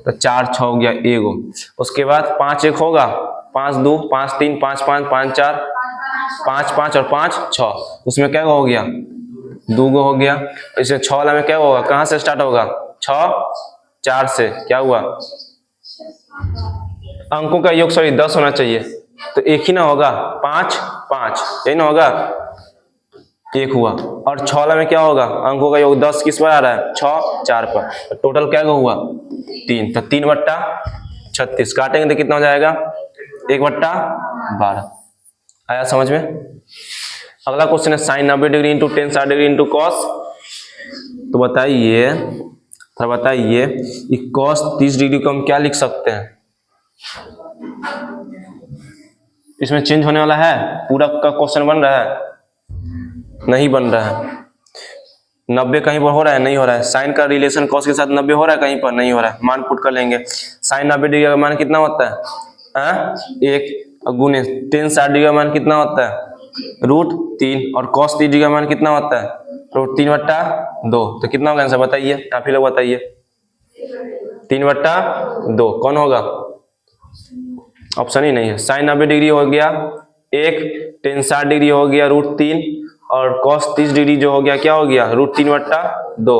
तो 4 6 हो गया एगो। उसके बाद 5 1 होगा, 5 2 5 3 5 5 5 4 5 5 और 5 6, उसमें क्या हो गया, 2 गो हो गया। इसमें 6 वाला में क्या होगा, कहाँ से स्टार्ट होगा, 6 4 से क्या हुआ, अंकों का योग सॉरी 10 होना चाहिए, तो एक ही ना होगा, 5 5 यही ना होगा, 1 हुआ। और 6 वाला में क्या होगा, अंकों का योग 10 किस पर आ रहा है, 6 4 पर, तो टोटल क्या हुआ, 3। तो 3 बट्टा 36 काटेंगे तो कितना हो जाएगा, 1 बट्टा 12। आया समझ में। अगला क्वेश्चन है sine 90 degree into tan 60 degree into cos. तो बताइए कॉस 30 डिग्री को हम क्या लिख सकते हैं, इसमें चेंज होने वाला है, पूरा का क्वेश्चन बन रहा है, नहीं बन रहा है। 90 कहीं पर हो रहा है, नहीं हो रहा है। साइन का रिलेशन कॉस के साथ 90 हो रहा है, कहीं पर नहीं हो रहा है। मान पुट कर लेंगे, साइन 90 डिग्री का मान कितना होता है, 1 गुने टेन 60 डिग्री का मान कितना होता है, √3, और कॉस 30 डिग्री का मान कितना होता है, √3 बट्टा 2। तो कितना होगा आंसर बताइए, आप ही लोग बताइए, 3 बट्टा 2 कौन होगा, ऑप्शन ही नहीं है। साइन 90 डिग्री हो गया 1, टेन 60 डिग्री हो गया √3, और कॉस 30 डिग्री जो हो गया क्या हो गया, √3 बट्टा 2,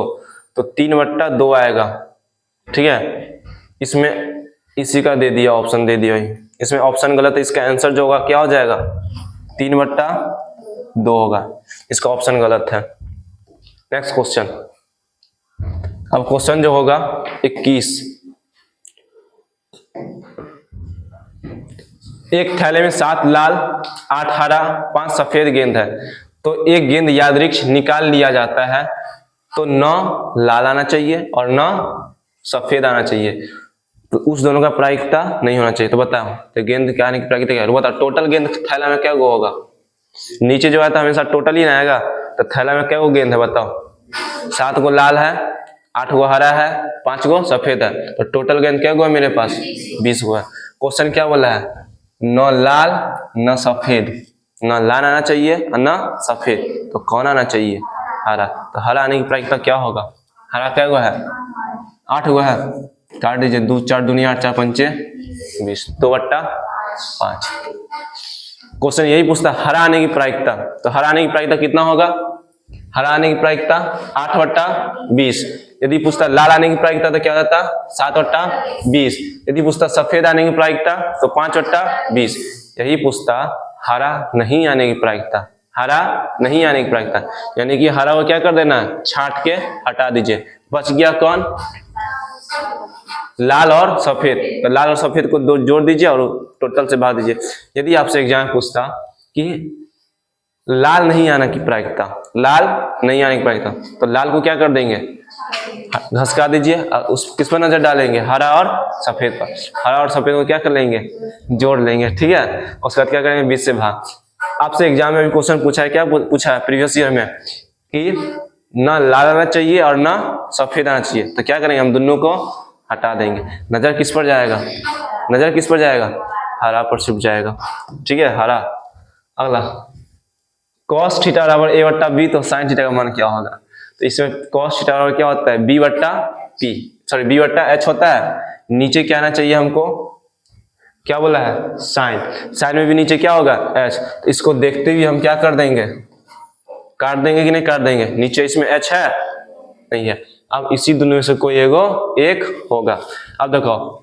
तो 3 बट्टा 2 आएगा। ठीक है, इसमें इसी का दे दिया, ऑप्शन दे दिया, इसमें ऑप्शन गलत है, इसका आंसर जो होगा क्या हो जाएगा, 3 बट्टा 2 होगा, इसका ऑप्शन गलत है। नेक्स्ट क्वेश्चन, अब क्वेश्चन जो होगा 21, एक थैले में 7 लाल 8 हरा 5 सफेद गेंद है, तो एक गेंद यादृच्छिक निकाल लिया जाता है, तो 9 लाल आना चाहिए और 9 सफेद आना चाहिए, तो उस दोनों का प्रायिकता नहीं होना चाहिए। तो बताओ, तो गेंद क्या आने की प्रायिकता क्या है, बताओ टोटल गेंद थैला में क्या गो होगा, नीचे जो आता है हमेशा टोटल ही ना आएगा, तो थैला में क्या गो गेंद है बताओ, 7 गो लाल है, 8 गो हरा है, 5 गो सफेद है, तो टोटल गेंद क्या गो है मेरे पास, 20 गो है। क्वेश्चन क्या बोला है, न लाल न सफेद, न लाल आना चाहिए और न सफेद, तो कौन आना चाहिए? हरा। तो हरा आने की प्रायिकता क्या होगा? हरा क्या हुआ है? 8 हुआ है, काट दीजिए, 2 4 दूनी 8 4 पंचे 20, 2/5। क्वेश्चन यही पूछता है हरा आने की प्रायिकता, तो हरा आने की प्रायिकता कितना होगा? हरा आने की प्रायिकता 8/20। यदि पूछता लाल आने की प्रायिकता तो क्या होता? 7/20। यदि पूछता सफेद आने की प्रायिकता तो 5/20। यही पूछता हरा नहीं आने की प्रायिकता, हरा नहीं आने की प्रायिकता, यानी कि हरा को क्या कर देना है? छांट के हटा दीजिए। बच गया कौन? लाल और सफेद। तो लाल और सफेद को दो जोड़ दीजिए और टोटल से भाग दीजिए। यदि आपसे एग्जाम पूछता कि लाल नहीं आने की प्रायिकता, लाल नहीं आने की प्रायिकता, तो लाल को क्या कर देंगे? घसका दीजिए। उस किस पर नजर डालेंगे? हरा और सफेद पर। हरा और सफेद को क्या कर लेंगे? जोड़ लेंगे, ठीक है। उसके बाद क्या करेंगे? 20 से भाग। आपसे एग्जाम में भी क्वेश्चन पूछा है, क्या पूछा है प्रीवियस ईयर में कि ना लाल आना चाहिए और ना सफेद आना चाहिए, तो क्या करेंगे? हम दोनों को हटा देंगे। नजर किस पर जाएगा? नजर किस पर जाएगा? हरा पर छिप जाएगा, ठीक है, हरा। अगला cos थीटा बराबर a/b, तो sin थीटा का मान क्या होगा? तो इसमें cos थीटा बराबर क्या होता है? b/h होता है। नीचे क्या आना चाहिए हमको? क्या बोला है? sin। sin में भी नीचे क्या होगा? h। तो इसको देखते हुए हम क्या कर देंगे? काट देंगे कि नहीं काट देंगे? नीचे इसमें h है? नहीं है। अब इसी दोनों में से कोई एक होगा। अब देखो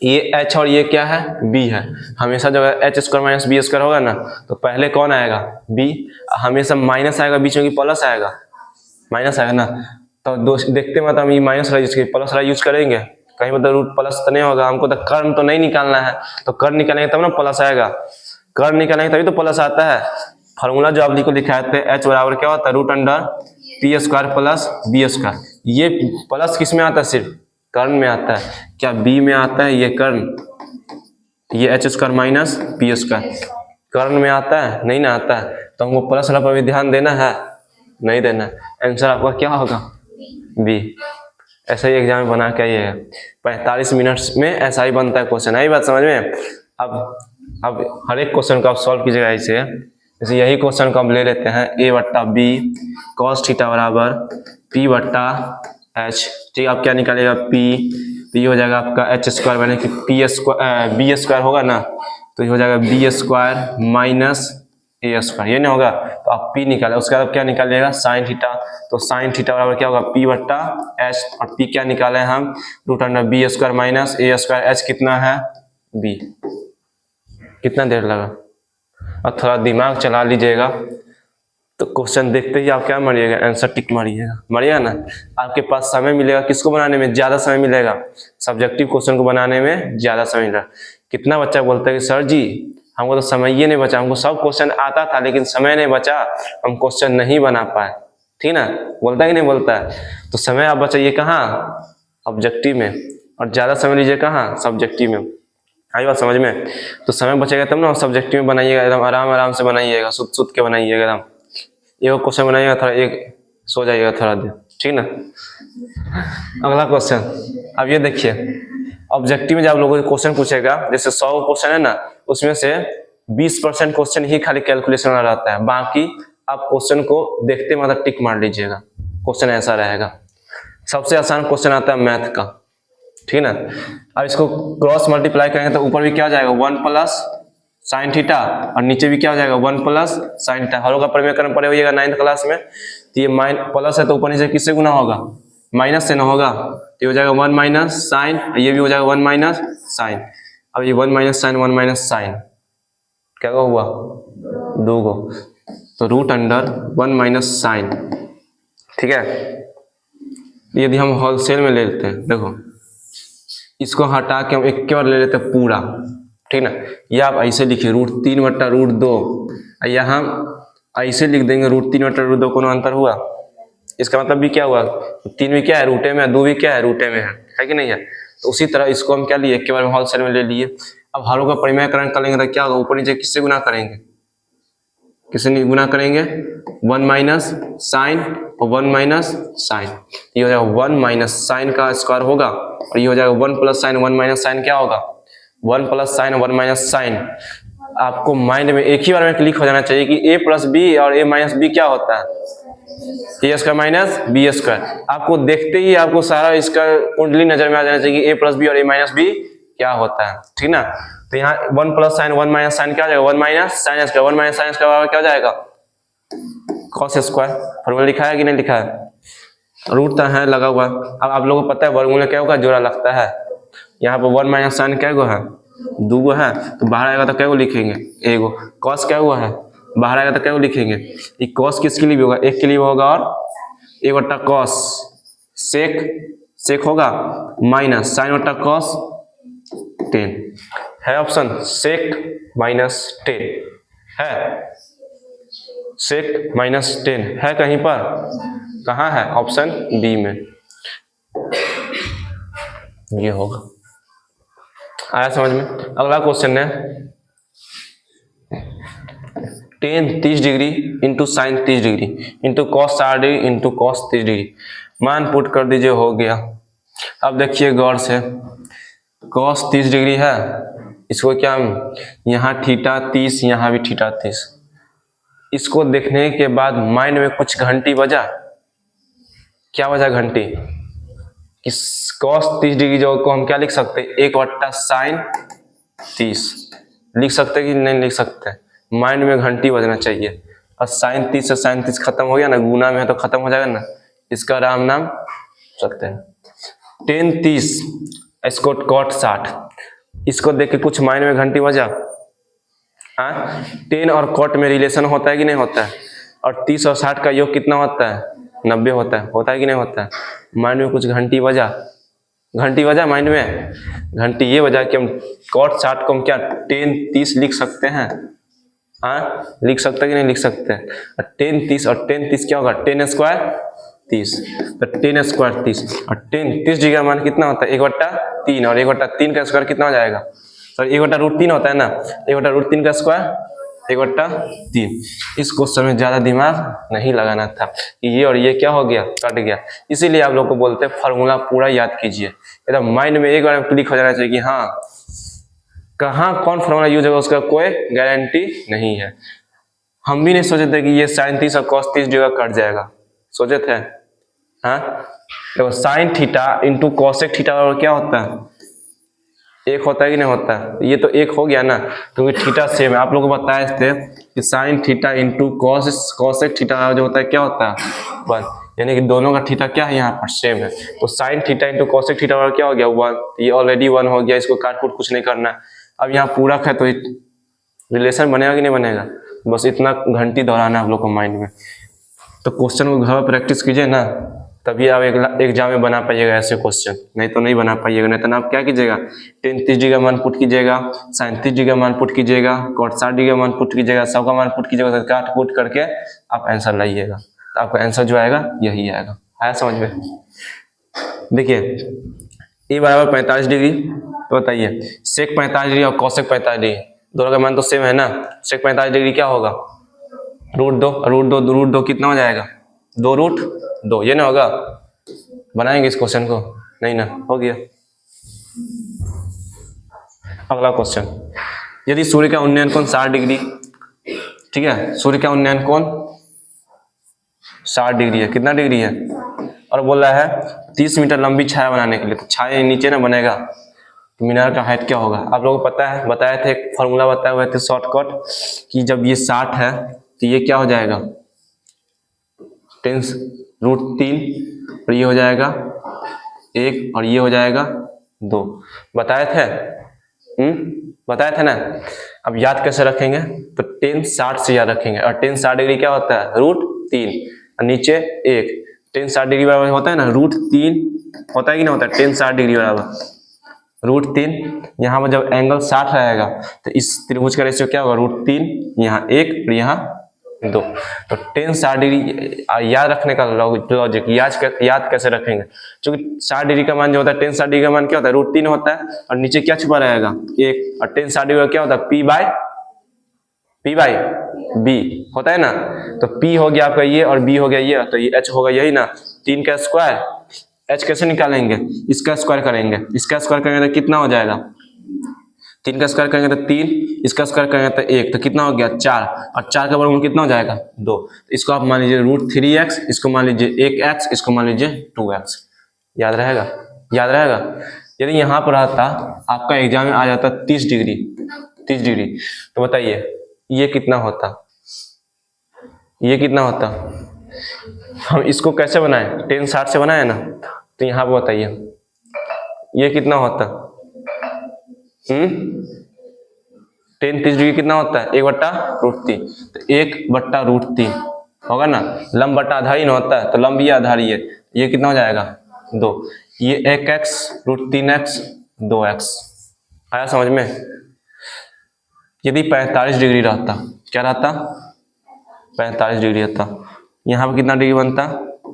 ये h और ये क्या है? b है। हमेशा जब h² - b² होगा ना, तो पहले कौन आएगा? b। हमेशा माइनस आएगा बीच में कि प्लस आएगा? माइनस आएगा ना। तो देखते मतलब हम ये माइनस वाला यूज करेंगे, प्लस वाला यूज करेंगे? कहीं मतलब रूट प्लस तो नहीं होगा, हमको तो कर्ण तो नहीं निकालना है। तो कर्ण निकालेंगे तब ना प्लस आएगा, कर्ण निकालेंगे तभी तो प्लस आता है। फॉर्मूला जो आप जी को लिखाए थे, h बराबर क्या होता है? √p² plus b²। ये प्लस किस में आता है? सिर्फ कर्ण में आता है। क्या b में आता है ये कर्ण? ये h² माइनस p², कर्ण में आता है? नहीं ना आता है। तो हमको प्लस वाला पर भी ध्यान देना है? नहीं देना। आंसर आपका क्या होगा? b। ऐसा ही एग्जाम में बना के आइएगा, 45 मिनट में ऐसा ही बनता है क्वेश्चन। आई बात समझ में? अब हर एक क्वेश्चन को आप सॉल्व कीजिएगा ऐसे। जैसे यही क्वेश्चन को हम ले लेते हैं, a/b cos थीटा बराबर p/h। ठीक, आप क्या निकालेगा? p हो जाएगा आपका h² यानी कि b² होगा ना, तो ये हो जाएगा b² माइनस a², ये नहीं होगा। तो आप p निकाले, उसके बाद क्या निकालिएगा? sin theta. तो sin थीटा बराबर क्या होगा? p/h, और p क्या निकाले हम? √b² minus a²। h कितना है? b। कितना देर लगा? और थोड़ा दिमाग चला लीजिएगा तो क्वेश्चन देखते ही आप क्या मारिएगा? आंसर टिक मारिएगा ना। आपके पास समय मिलेगा किसको बनाने में? ज्यादा समय मिलेगा, सब्जेक्टिव क्वेश्चन को बनाने में ज्यादा समय मिलेगा। कितना बच्चा बोलता है कि सर जी हमको तो समय ही नहीं बचा, हमको सब क्वेश्चन आता था लेकिन समय नहीं बचा, हम क्वेश्चन नहीं बना पाए। ठीक ना? बोलता है कि नहीं बोलता है? तो समय आप बचाइए कहाँ? ऑब्जेक्टिव में, और ज्यादा समय लीजिए कहाँ? सब्जेक्टिव में। आई बात समझ में? तो समय बचेगा तब ना सब्जेक्टिव में बनाइएगा, एकदम आराम से बनाइएगा, सुत के बनाइएगा एकदम। एक क्वेश्चन बनाइएगा, थोड़ा एक सो जाइएगा थोड़ा देर, ठीक ना। अगला क्वेश्चन, अब ये देखिए ऑब्जेक्टिव में जब आप लोगों को क्वेश्चन पूछेगा, जैसे 100 क्वेश्चन है ना, उसमें से 20% क्वेश्चन ही खाली कैलकुलेशन वाला रहता है, बाकी आप क्वेश्चन को देखते मतलब टिक मार लीजिएगा। क्वेश्चन ऐसा रहेगा। सबसे आसान क्वेश्चन आता है मैथ का, ठीक है ना। अब इसको क्रॉस मल्टीप्लाई करेंगे तो ऊपर भी क्या हो जाएगा? 1 प्लस साइन थीटा, और नीचे भी क्या हो जाएगा? 1 प्लस साइन थीटा। हर का परिमेयकरण पढ़े होइएगा 9th क्लास में। तो ये प्लस है तो ऊपर नीचे किससे गुना होगा? माइनस से ना होगा, तो ये हो जाएगा 1 माइनस साइन, ये भी हो जाएगा 1 माइनस साइन। अब ये 1 माइनस साइन 1 माइनस साइन क्या हुआ? 2 गो, तो √1 माइनस साइन, ठीक है। यदि हम होलसेल में ले लेते हैं, देखो इसको हटा के हम एक बार ले लेते हैं पूरा, ठीक ना। या आप ऐसे लिखिए √3/√2, या हम ऐसे लिख देंगे √3/√2, कोनो अंतर हुआ? इसका मतलब भी क्या हुआ? 3 भी क्या है? रूटे में है, 2 भी क्या है? रूटे में है कि नहीं है? तो उसी तरह इसको हम क्या लिए? एक बार में होलसेल में ले लिए। अब हरों का परिमेयकरण करेंगे तो क्या होगा? ऊपर नीचे किससे गुना करेंगे? किससे गुना करेंगे? 1 माइनस साइन और 1 माइनस साइन, ये हो जाएगा 1 माइनस साइन का स्क्वायर होगा, और ये हो जाएगा 1 प्लस साइन 1 माइनस साइन क्या होगा? 1 प्लस साइन 1 माइनस साइन। आपको माइंड में एक ही बार में क्लिक हो जाना चाहिए कि a प्लस बी और a माइनस बी क्या होता है, ए स्क्वायर माइनस बी स्क्वायर। आपको देखते ही आपको सारा इसका कुंडली नजर में आ जाना चाहिए कि a प्लस बी और a माइनस बी क्या होता है, ठीक ना। तो यहाँ 1 प्लस साइन 1 माइनस साइन क्या हो जाएगा, 1 minus sine square, 1 minus sine square बराबर क्या हो जाएगा, कॉस स्क्वायर। फॉर्मूला लिखा है कि नहीं लिखा है, रूट तो है लगा हुआ। अब आप लोगों को पता है वर्गमूल क्या होगा, जोड़ा लगता है। यहाँ पे 1 माइनस साइन क्या है, 2 है, तो बाहर आएगा तो क्या लिखेंगे, एगो। कॉस क्या हुआ है, बाहर आएगा तो क्या लिखेंगे, ये कॉस किसके लिए भी होगा, एक के लिए होगा, और एक बट्टा कॉस सेक, सेक होगा माइनस साइन बट्टा कॉस 10 है ऑप्शन, सेक माइनस 10 है, सेक माइनस 10 है कहीं पर, कहाँ है, ऑप्शन बी में, ये होगा। आया समझ में। अगला क्वेश्चन है ten 30 degree into sine 30 degree into cos 60 degree into cos 30 degree, मान पुट कर दीजिए, हो गया। अब देखिए गौर से, कॉस 30 डिग्री है, इसको क्या हम यहाँ थीटा 30, यहाँ भी थीटा 30। इसको देखने के बाद माइंड में कुछ घंटी बजा, क्या बजा घंटी, कि कॉस 30 डिग्री जो को हम क्या लिख सकते हैं, 1 बट्टा साइन 30 लिख सकते कि नहीं लिख सकते, माइंड में घंटी बजना चाहिए। और साइन 30 से साइन 30 खत्म हो गया ना, गुना में है तो खत्म हो जाएगा ना, इसका राम नाम सकते हैं। 10 30 इसको कॉट 60, इसको देख के कुछ माइंड में घंटी बजा। हाँ, 10 और कॉट में रिलेशन होता है कि नहीं होता है, और 30 और 60 का योग कितना होता है, 90 होता है कि नहीं होता है। माइंड में कुछ घंटी बजा, घंटी बजा माइंड में, घंटी ये बजा कि हम कॉट 60 को हम क्या 10 30 लिख सकते हैं। हाँ, लिख सकते हैं कि नहीं लिख सकते हैं। 10 30 और 10 30 क्या होगा, 10 स्क्वायर 30, तो 10 स्क्वायर 30 और 10 30 डिग्री का मान कितना होता है, 1/3, और 1/3 का स्क्वायर कितना हो जाएगा, सॉरी 1/√3 होता है ना, 1/√3 का स्क्वायर 1/3। इस क्वेश्चन में ज्यादा दिमाग नहीं लगाना था, ये और ये क्या हो गया, कट गया। इसीलिए आप लोग को बोलते हैं फार्मूला पूरा याद कीजिए, एकदम माइंड में एक बार क्लिक हो जाना चाहिए कि हाँ कहाँ कौन फार्मूला यूज होगा, उसका कोई गारंटी नहीं है। हम भी नहीं सोचे थे कि ये साइन 30 और कॉस 30 जगह कट जाएगा, सोचे थे। हाँ, देखो sine theta into cosec theta और क्या होता है, एक होता है कि नहीं होता है, ये तो एक हो गया ना, क्योंकि थीटा सेम है। आप लोगों को बताए थे कि sine theta into cosec theta जो होता है क्या होता है, 1, यानी कि दोनों का थीटा क्या है यहाँ पर सेम है। तो sine theta into cosec theta और क्या हो गया 1, ये ऑलरेडी 1 हो गया, इसको काट कूट कुछ नहीं करना। अब यहाँ पूरा है तो रिलेशन बनेगा कि नहीं बनेगा, बस इतना घंटी दोहराना आप लोग को माइंड में। तो क्वेश्चन को घर पर प्रैक्टिस कीजिए ना, तभी आप एग्जाम में बना पाइएगा ऐसे क्वेश्चन, नहीं तो नहीं बना पाइएगा। नहीं तो आप क्या कीजिएगा, 10 30 डिग्री का मान पुट कीजिएगा, साइन 30 डिग्री का मान पुट कीजिएगा, कॉट 60 डिग्री का मान पुट कीजिएगा, सबका मान पुट कीजिएगा, काट पुट करके आप आंसर लाइएगा, तो आपका आंसर जो आएगा यही आएगा। आया समझ में। देखिए ए बराबर 45 डिग्री, तो बताइए सेक 45 डिग्री और कॉसेक 45 डिग्री, दोनों का मान तो सेम है ना। सेक 45 डिग्री क्या होगा, √2 कितना हो जाएगा, 2√2, ये ना होगा। बनाएंगे इस क्वेश्चन को, नहीं ना, हो गया। अगला क्वेश्चन, यदि सूर्य का उन्नयन कोण 60 डिग्री, ठीक है, सूर्य का उन्नयन कोण 60 डिग्री है, कितना डिग्री है, और बोल रहा है 30 मीटर लंबी छाया बनाने के लिए, तो छाया नीचे ना बनेगा, तो मीनार का हाइट क्या होगा। आप लोगों को पता है, बताए थे एक फॉर्मूला बताए हुए थे शॉर्टकट, कि जब ये 60 है तो ये क्या हो जाएगा 10√3, और ये हो जाएगा 1, और ये हो जाएगा 2, बताए थे। बताए थे ना। अब याद कैसे रखेंगे, तो 10 60 से याद रखेंगे, और 10 60 डिग्री क्या होता है, √3, और नीचे 1, 10 60 डिग्री बराबर होता है ना √3, होता है कि नहीं होता है, 10 60 डिग्री बराबर √3। यहाँ पर जब एंगल 60 रहेगा तो इस त्रिभुज का रेशियो क्या होगा, √3, यहाँ 1 और यहाँ 2, तो 10 60 डिग्री याद रखने का लॉजिक, याद कैसे रखेंगे, क्योंकि 60 डिग्री का मान जो होता है, 10 60 डिग्री का मान क्या होता है, √3 होता है, और नीचे क्या छुपा रहेगा 1, और 10 60 डिग्री का क्या होता है, P बाई B होता है ना। तो P हो गया आपका ये, और B हो गया ये, तो ये H होगा यही ना, 3 का स्क्वायर, H कैसे निकालेंगे, इसका स्क्वायर करेंगे, इसका स्क्वायर करेंगे तो कितना हो जाएगा, 3 का स्क्वायर करेंगे तो 3, इसका स्क्वायर करेंगे तो 1, तो कितना हो गया 4, और 4 का वर्गमूल कितना हो जाएगा 2। इसको आप मान लीजिए √3x, इसको मान लीजिए 1x, इसको मान लीजिए 2x। याद रहेगा, याद रहेगा। यदि यहाँ पर आता आपका एग्जाम में आ जाता 30 डिग्री, 30 डिग्री, तो बताइए ये कितना होता, ये कितना होता। हम इसको कैसे बनाए, tan 60 से बनाए ना, तो यहाँ पर बताइए ये कितना होता। tan 30 डिग्री कितना होता है 1/√3, तो 1/√3 होगा ना। लंब बटा आधारी न होता है, तो लंब ये आधारी है, ये कितना हो जाएगा 2, ये 1x √3x 2x। आया समझ में। यदि 45 डिग्री रहता, क्या रहता 45 डिग्री रहता, यहाँ पर कितना डिग्री बनता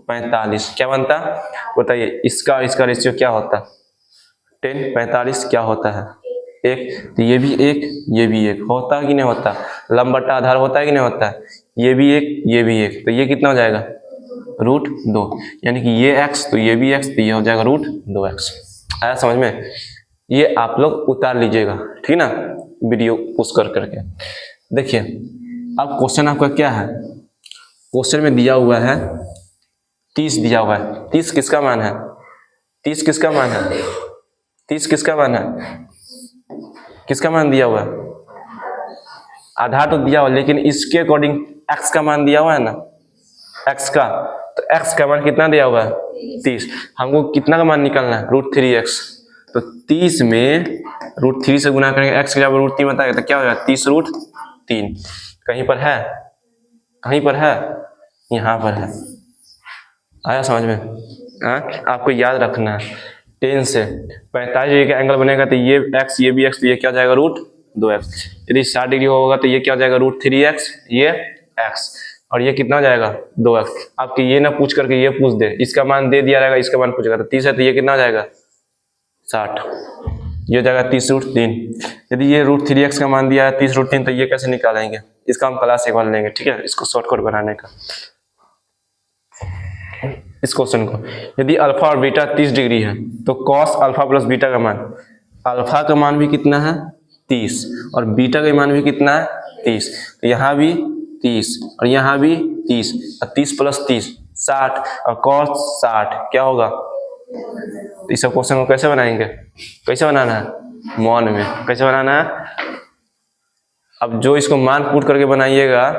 45, क्या बनता बताइए। इसका और इसका रेशियो क्या होता, tan 45 क्या होता है 1, तो ये भी 1, ये भी 1 होता है कि नहीं होता। लंब बटा आधार होता है कि नहीं होता है, ये भी 1, ये भी 1, तो ये कितना हो जाएगा √2, यानी कि ये x तो ये भी x, तो ये हो जाएगा √2x। आया समझ में। ये आप लोग उतार लीजिएगा, ठीक ना, वीडियो पुश कर करके। देखिए अब क्वेश्चन आपका क्या है, क्वेश्चन में दिया हुआ है 30 दिया हुआ है। 30 किसका मान है, 30 किसका मान है, 30 किसका मान है, किसका मान दिया हुआ है। आधार तो दिया हुआ, लेकिन इसके अकॉर्डिंग x का मान दिया हुआ है ना, x का, तो x का मान कितना दिया हुआ है 30। हमको कितना का मान निकालना है √3x, तो 30 में √3 से गुना करेंगे, x के जगह √3 बताएगा तो क्या हो जाएगा 30√3। कहीं पर है, कहीं पर है, यहाँ पर है। आया समझ में। आपको याद रखना है tan से 45 डिग्री का एंगल बनेगा तो ये x, ये भी x, तो ये क्या हो जाएगा √2x। यदि 60 डिग्री होगा तो ये क्या हो जाएगा √3x, ये x, और ये कितना हो जाएगा 2x। आपके ये ना पूछ करके ये पूछ दे, इसका मान दे दिया रहेगा, इसका मान पूछेगा, तो 30 है तो ये कितना हो जाएगा 60, ये हो जाएगा 30√3। यदि ये √3x का मान दिया है 30√3, तो ये कैसे निकालेंगे, इसका हम क्लास एक बार लेंगे, ठीक है, इसको शॉर्टकट बनाने का। इस क्वेश्चन को, यदि अल्फा और बीटा 30 डिग्री है तो cos अल्फा प्लस बीटा का मान, अल्फा का मान भी कितना है 30 और बीटा का मान भी कितना है 30, तो यहाँ भी 30 और यहाँ भी 30, और 30 + 30 60, और cos 60 क्या होगा। तो इस क्वेश्चन को कैसे बनाएंगे, कैसे बनाना है मान में, कैसे बनाना है। अब जो इसको मान पुट करके बनाइएगा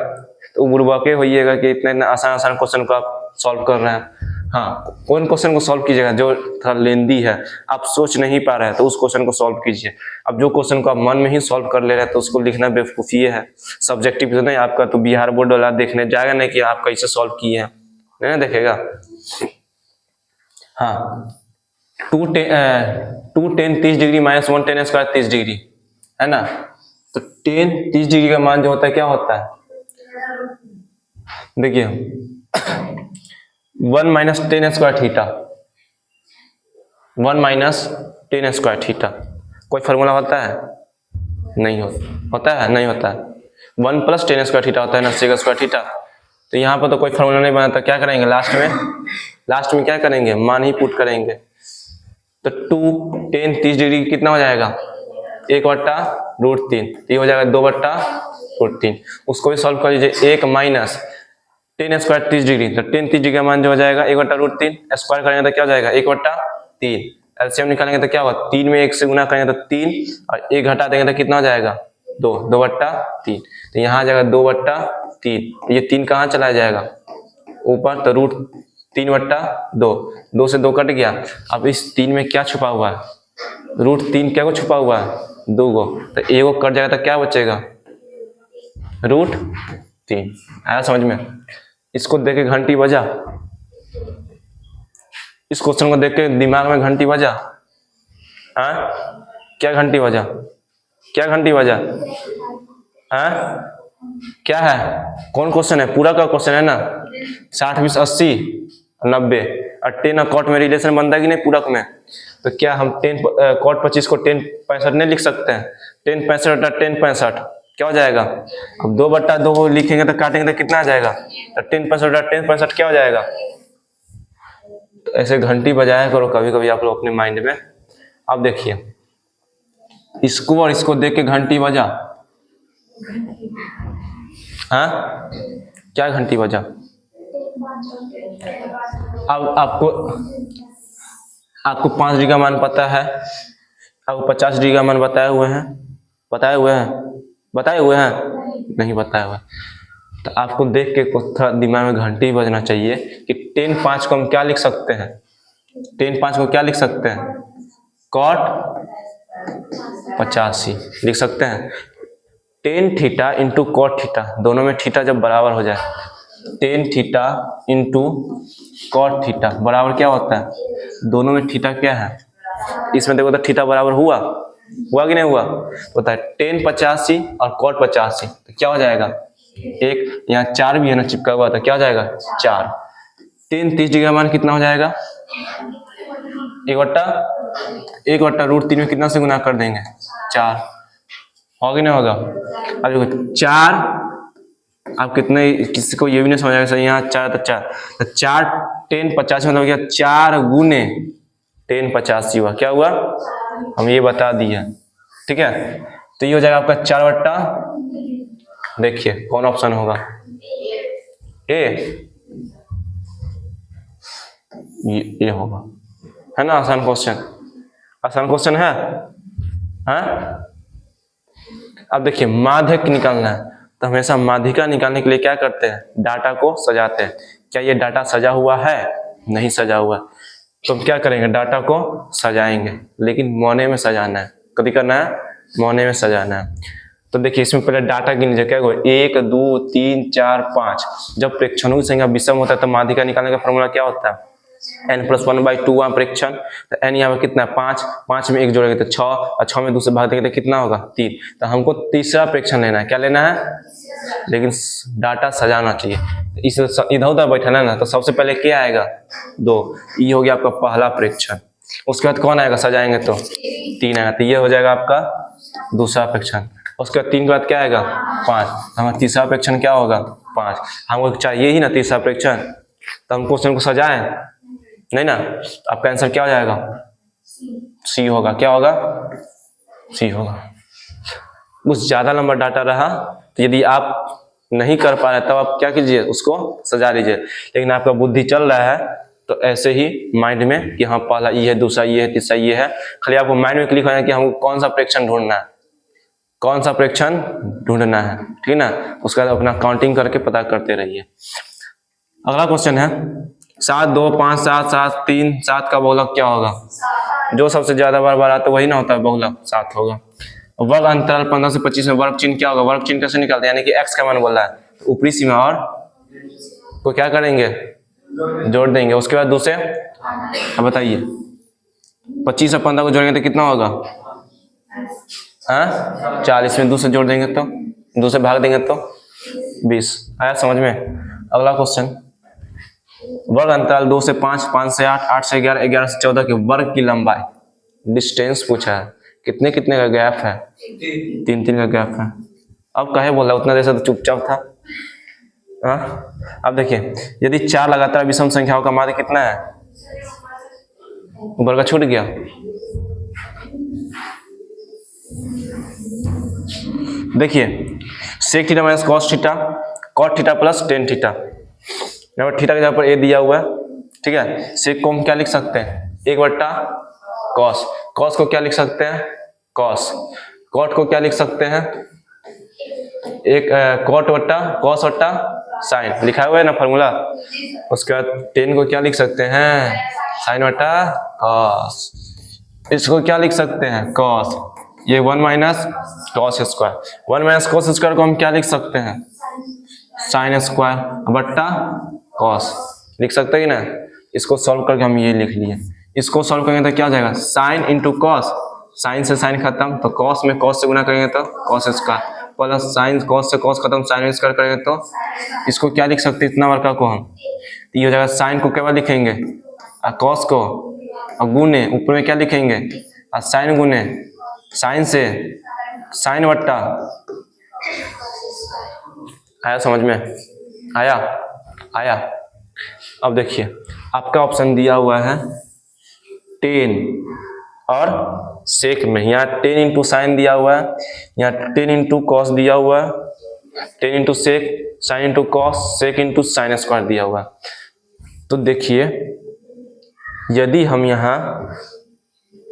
तो बुड़बके होइएगा कि इतना इतना आसान आसान क्वेश्चन को आप सॉल्व कर रहे हैं। हाँ, कौन क्वेश्चन को सॉल्व कीजिएगा जो थोड़ा लेंदी है, आप सोच नहीं पा रहे हैं, तो उस क्वेश्चन को सॉल्व कीजिए। अब जो क्वेश्चन को आप मन में ही सॉल्व कर ले रहे हैं तो उसको लिखना बेवकूफ़ी है। सब्जेक्टिव तो नहीं आपका, तो बिहार बोर्ड वाला देखने जाएगा नहीं कि आप कैसे सॉल्व किए हैं, नहीं ना देखेगा। हाँ, 2 tan 30 degree minus 1 tan square 30 degree है ना, तो tan 30 डिग्री का मान जो होता है क्या होता है, देखिए 1 minus tan square theta, 1 minus tan square theta, कोई फार्मूला होता है नहीं होता है, नहीं होता है। 1 प्लस tan स्क्वायर थीटा होता है ना, सेक स्क्वायर थीटा। तो यहाँ पर तो कोई फार्मूला नहीं बनाता, क्या करेंगे लास्ट में क्या करेंगे, मान ही पुट करेंगे। तो 2 tan 30 डिग्री कितना हो जाएगा 1/√3, ये हो जाएगा 2/√3। उसको भी सॉल्व कर लीजिए। 1 माइनस tan स्क्वायर 30 डिग्री, तो tan 30 डिग्री का मान जो हो जाएगा 1/√3, स्क्वायर करेंगे तो क्या हो जाएगा 1/3। एलसीएम निकालेंगे तो क्या होगा, 3 में 1 से गुना करेंगे तो 3, और 1 घटा देंगे तो कितना हो जाएगा 2, 2/3। तो यहाँ आ जाएगा 2/3, ये 3 कहाँ चला जाएगा ऊपर, तो √3/2, 2 से 2 कट गया। अब इस 3 में क्या छुपा हुआ है, √3 क्या को छुपा हुआ है 2 को, तो 1 को कट जाएगा तो क्या बचेगा √3। आया समझ में। इसको देख के घंटी बजा, इस क्वेश्चन को देख के दिमाग में घंटी बजा, क्या घंटी बजा, क्या घंटी बजा, क्या है, कौन क्वेश्चन है, पूरा का क्वेश्चन है ना, 60 20 80 90, और tan और cot में रिलेशन बनता है कि नहीं पूरक में। तो क्या हम cot 25 को tan 65 नहीं लिख सकते हैं, tan 65 tan 65 क्या हो जाएगा। अब 2/2 लिखेंगे तो काटेंगे तो कितना आ जाएगा, तो tan 65 क्या हो जाएगा। तो ऐसे घंटी बजाया करो कभी कभी आप लोग अपने माइंड में। अब देखिए इसको और इसको देख के घंटी बजा। हाँ, क्या घंटी बजा? अब आपको 5 डिग्री का मान पता है, आपको 50 डिग्री का मान बताए हुए हैं नहीं बताए हुए। तो आपको देख के थोड़ा दिमाग में घंटी बजना चाहिए कि tan 5 को हम क्या लिख सकते हैं? tan 5 को क्या लिख सकते हैं? cot 85 लिख सकते हैं। tan theta into cot theta, दोनों में थीटा जब बराबर हो जाए, tan theta into cot theta बराबर क्या होता है? दोनों में थीटा क्या है? इसमें देखो तो थीटा बराबर हुआ कि नहीं हुआ? होता है tan 85 और cot 85, तो क्या हो जाएगा? एक यहाँ 4 भी है ना चिपका हुआ, तो क्या हो जाएगा? 4। tan 30 डिग्री का मान कितना हो जाएगा? 1/√3 में कितना से गुना कर देंगे? 4। होगा कि नहीं होगा? अब देखो 4, आप कितने, किसी को ये भी नहीं समझ आएगा सर यहाँ 4 तो 4, तो 4 tan 85 मतलब क्या? 4 गुने tan 85 हुआ। क्या हुआ? हम ये बता दिए, ठीक है। तो ये हो जाएगा आपका 4/, देखिए कौन ऑप्शन होगा? ए, ये होगा, है ना? आसान क्वेश्चन है। हाँ? अब देखिए माध्यक निकालना है, तो हमेशा माध्यिका निकालने के लिए क्या करते हैं? डाटा को सजाते हैं। क्या ये डाटा सजा हुआ है? नहीं सजा हुआ। तो हम क्या करेंगे? डाटा को सजाएंगे, लेकिन मौने में सजाना है। कभी करना है? मौने में सजाना है। तो देखिए इसमें पहले डाटा गिन लीजिए, क्या होगा? 1 2 3 4 5। जब प्रेक्षणों की संख्या विषम होता है तो माध्यिका निकालने का फॉर्मूला क्या होता है? n+1/2 वहाँ प्रेक्षण, तो n यहाँ पर कितना है? 5 में 1 जोड़ेंगे तो 6, और 6 में 2 से भाग देंगे तो कितना होगा? 3। तो हमको तीसरा प्रेक्षण लेना है। क्या लेना है? लेकिन डाटा सजाना चाहिए। इस इधर उधर बैठना है ना, तो सबसे पहले क्या आएगा? 2। ये हो गया आपका पहला प्रेक्षण। उसके बाद कौन आएगा सजाएंगे तो? 3 आएगा, तो ये हो जाएगा आपका दूसरा प्रेक्षण। उसके बाद 3 के बाद क्या आएगा? 5। हमारा तीसरा प्रेक्षण क्या होगा? 5। हमको चाहिए ही ना तीसरा प्रेक्षण, तो हम क्वेश्चन को सजाएं नहीं ना। आपका आंसर क्या हो जाएगा? सी होगा। क्या होगा? सी होगा। कुछ ज्यादा लंबा डाटा रहा तो यदि आप नहीं कर पा रहे तब आप क्या कीजिए? उसको सजा लीजिए। लेकिन आपका बुद्धि चल रहा है तो ऐसे ही माइंड में कि हाँ पहला ये है, दूसरा ये है, तीसरा ये है, खाली आपको माइंड में क्लिक होना है कि हमको कौन सा प्रेक्षण ढूंढना है, ठीक है ना। उसके बाद अपना काउंटिंग करके पता करते रहिए। अगला क्वेश्चन है 7 2 5 7 7 3 7 का बहुलक क्या होगा? जो सबसे ज्यादा बार आता है वही ना होता है बहुलक, 7 होगा। वर्ग अंतराल 15 से 25 में वर्ग चिन्ह क्या होगा? वर्ग चिन्ह कैसे निकालते हैं? यानी कि x का मान बोल रहा है, तो ऊपरी सीमा और को क्या करेंगे? जोड़ देंगे। उसके बाद दूसरे, अब बताइए 25 और 15 को जोड़ेंगे तो कितना होगा? 40 में 2 से जोड़ देंगे तो 2 से भाग देंगे तो 20। आया समझ में? अगला क्वेश्चन, वर्ग अंतराल 2 से 5 5 से 8 8 से 11 11 से 14 के वर्ग की लंबाई डिस्टेंस पूछा है। कितने कितने का गैप है? 3 3 का गैप है। अब कहे बोला उतना देर से तो चुपचाप था। अब देखिए यदि 4 लगातार विषम संख्याओं का माध्य कितना है? ऊपर का छूट गया। देखिए sec theta minus cos theta, cot theta plus tan theta. यहाँ पर थीटा के जगह पर ए दिया हुआ है, ठीक है। सेक को हम क्या लिख सकते हैं? 1/cos। कॉस को क्या लिख सकते हैं? कॉस। कॉट को क्या लिख सकते हैं? एक कॉट वट्टा कॉस वट्टा साइन, लिखा हुआ है ना फॉर्मूला। उसके बाद टेन को क्या लिख सकते हैं? साइन वट्टा कॉस। इसको क्या लिख सकते हैं? कॉस। ये 1 minus cos square, 1 minus cos square को हम क्या लिख सकते हैं? साइन स्क्वायर बट्टा कॉस लिख सकते हैं ना। इसको सॉल्व करके हम ये लिख लिए। इसको सॉल्व करेंगे तो क्या हो जाएगा? साइन इंटू कॉस, साइन से साइन खत्म तो कॉस में कॉस से गुना करेंगे तो cos square plus sine cos से कॉस खत्म साइन स्क्वायर करेंगे तो इसको क्या लिख सकते हैं? इतना वर्ग को हम ये हो जाएगा। साइन को क्या लिखेंगे? कॉस को, और गुने ऊपर में क्या लिखेंगे? साइन गुने साइन से साइन वट्टा। आया समझ में? आया। अब देखिए आपका ऑप्शन दिया हुआ है 10 और सेक में। यहाँ 10 इंटू साइन दिया हुआ है, यहाँ 10 इंटू कॉस दिया हुआ है, 10 into sec, sine into cos, sec into sine square दिया हुआ है। तो देखिए यदि हम यहाँ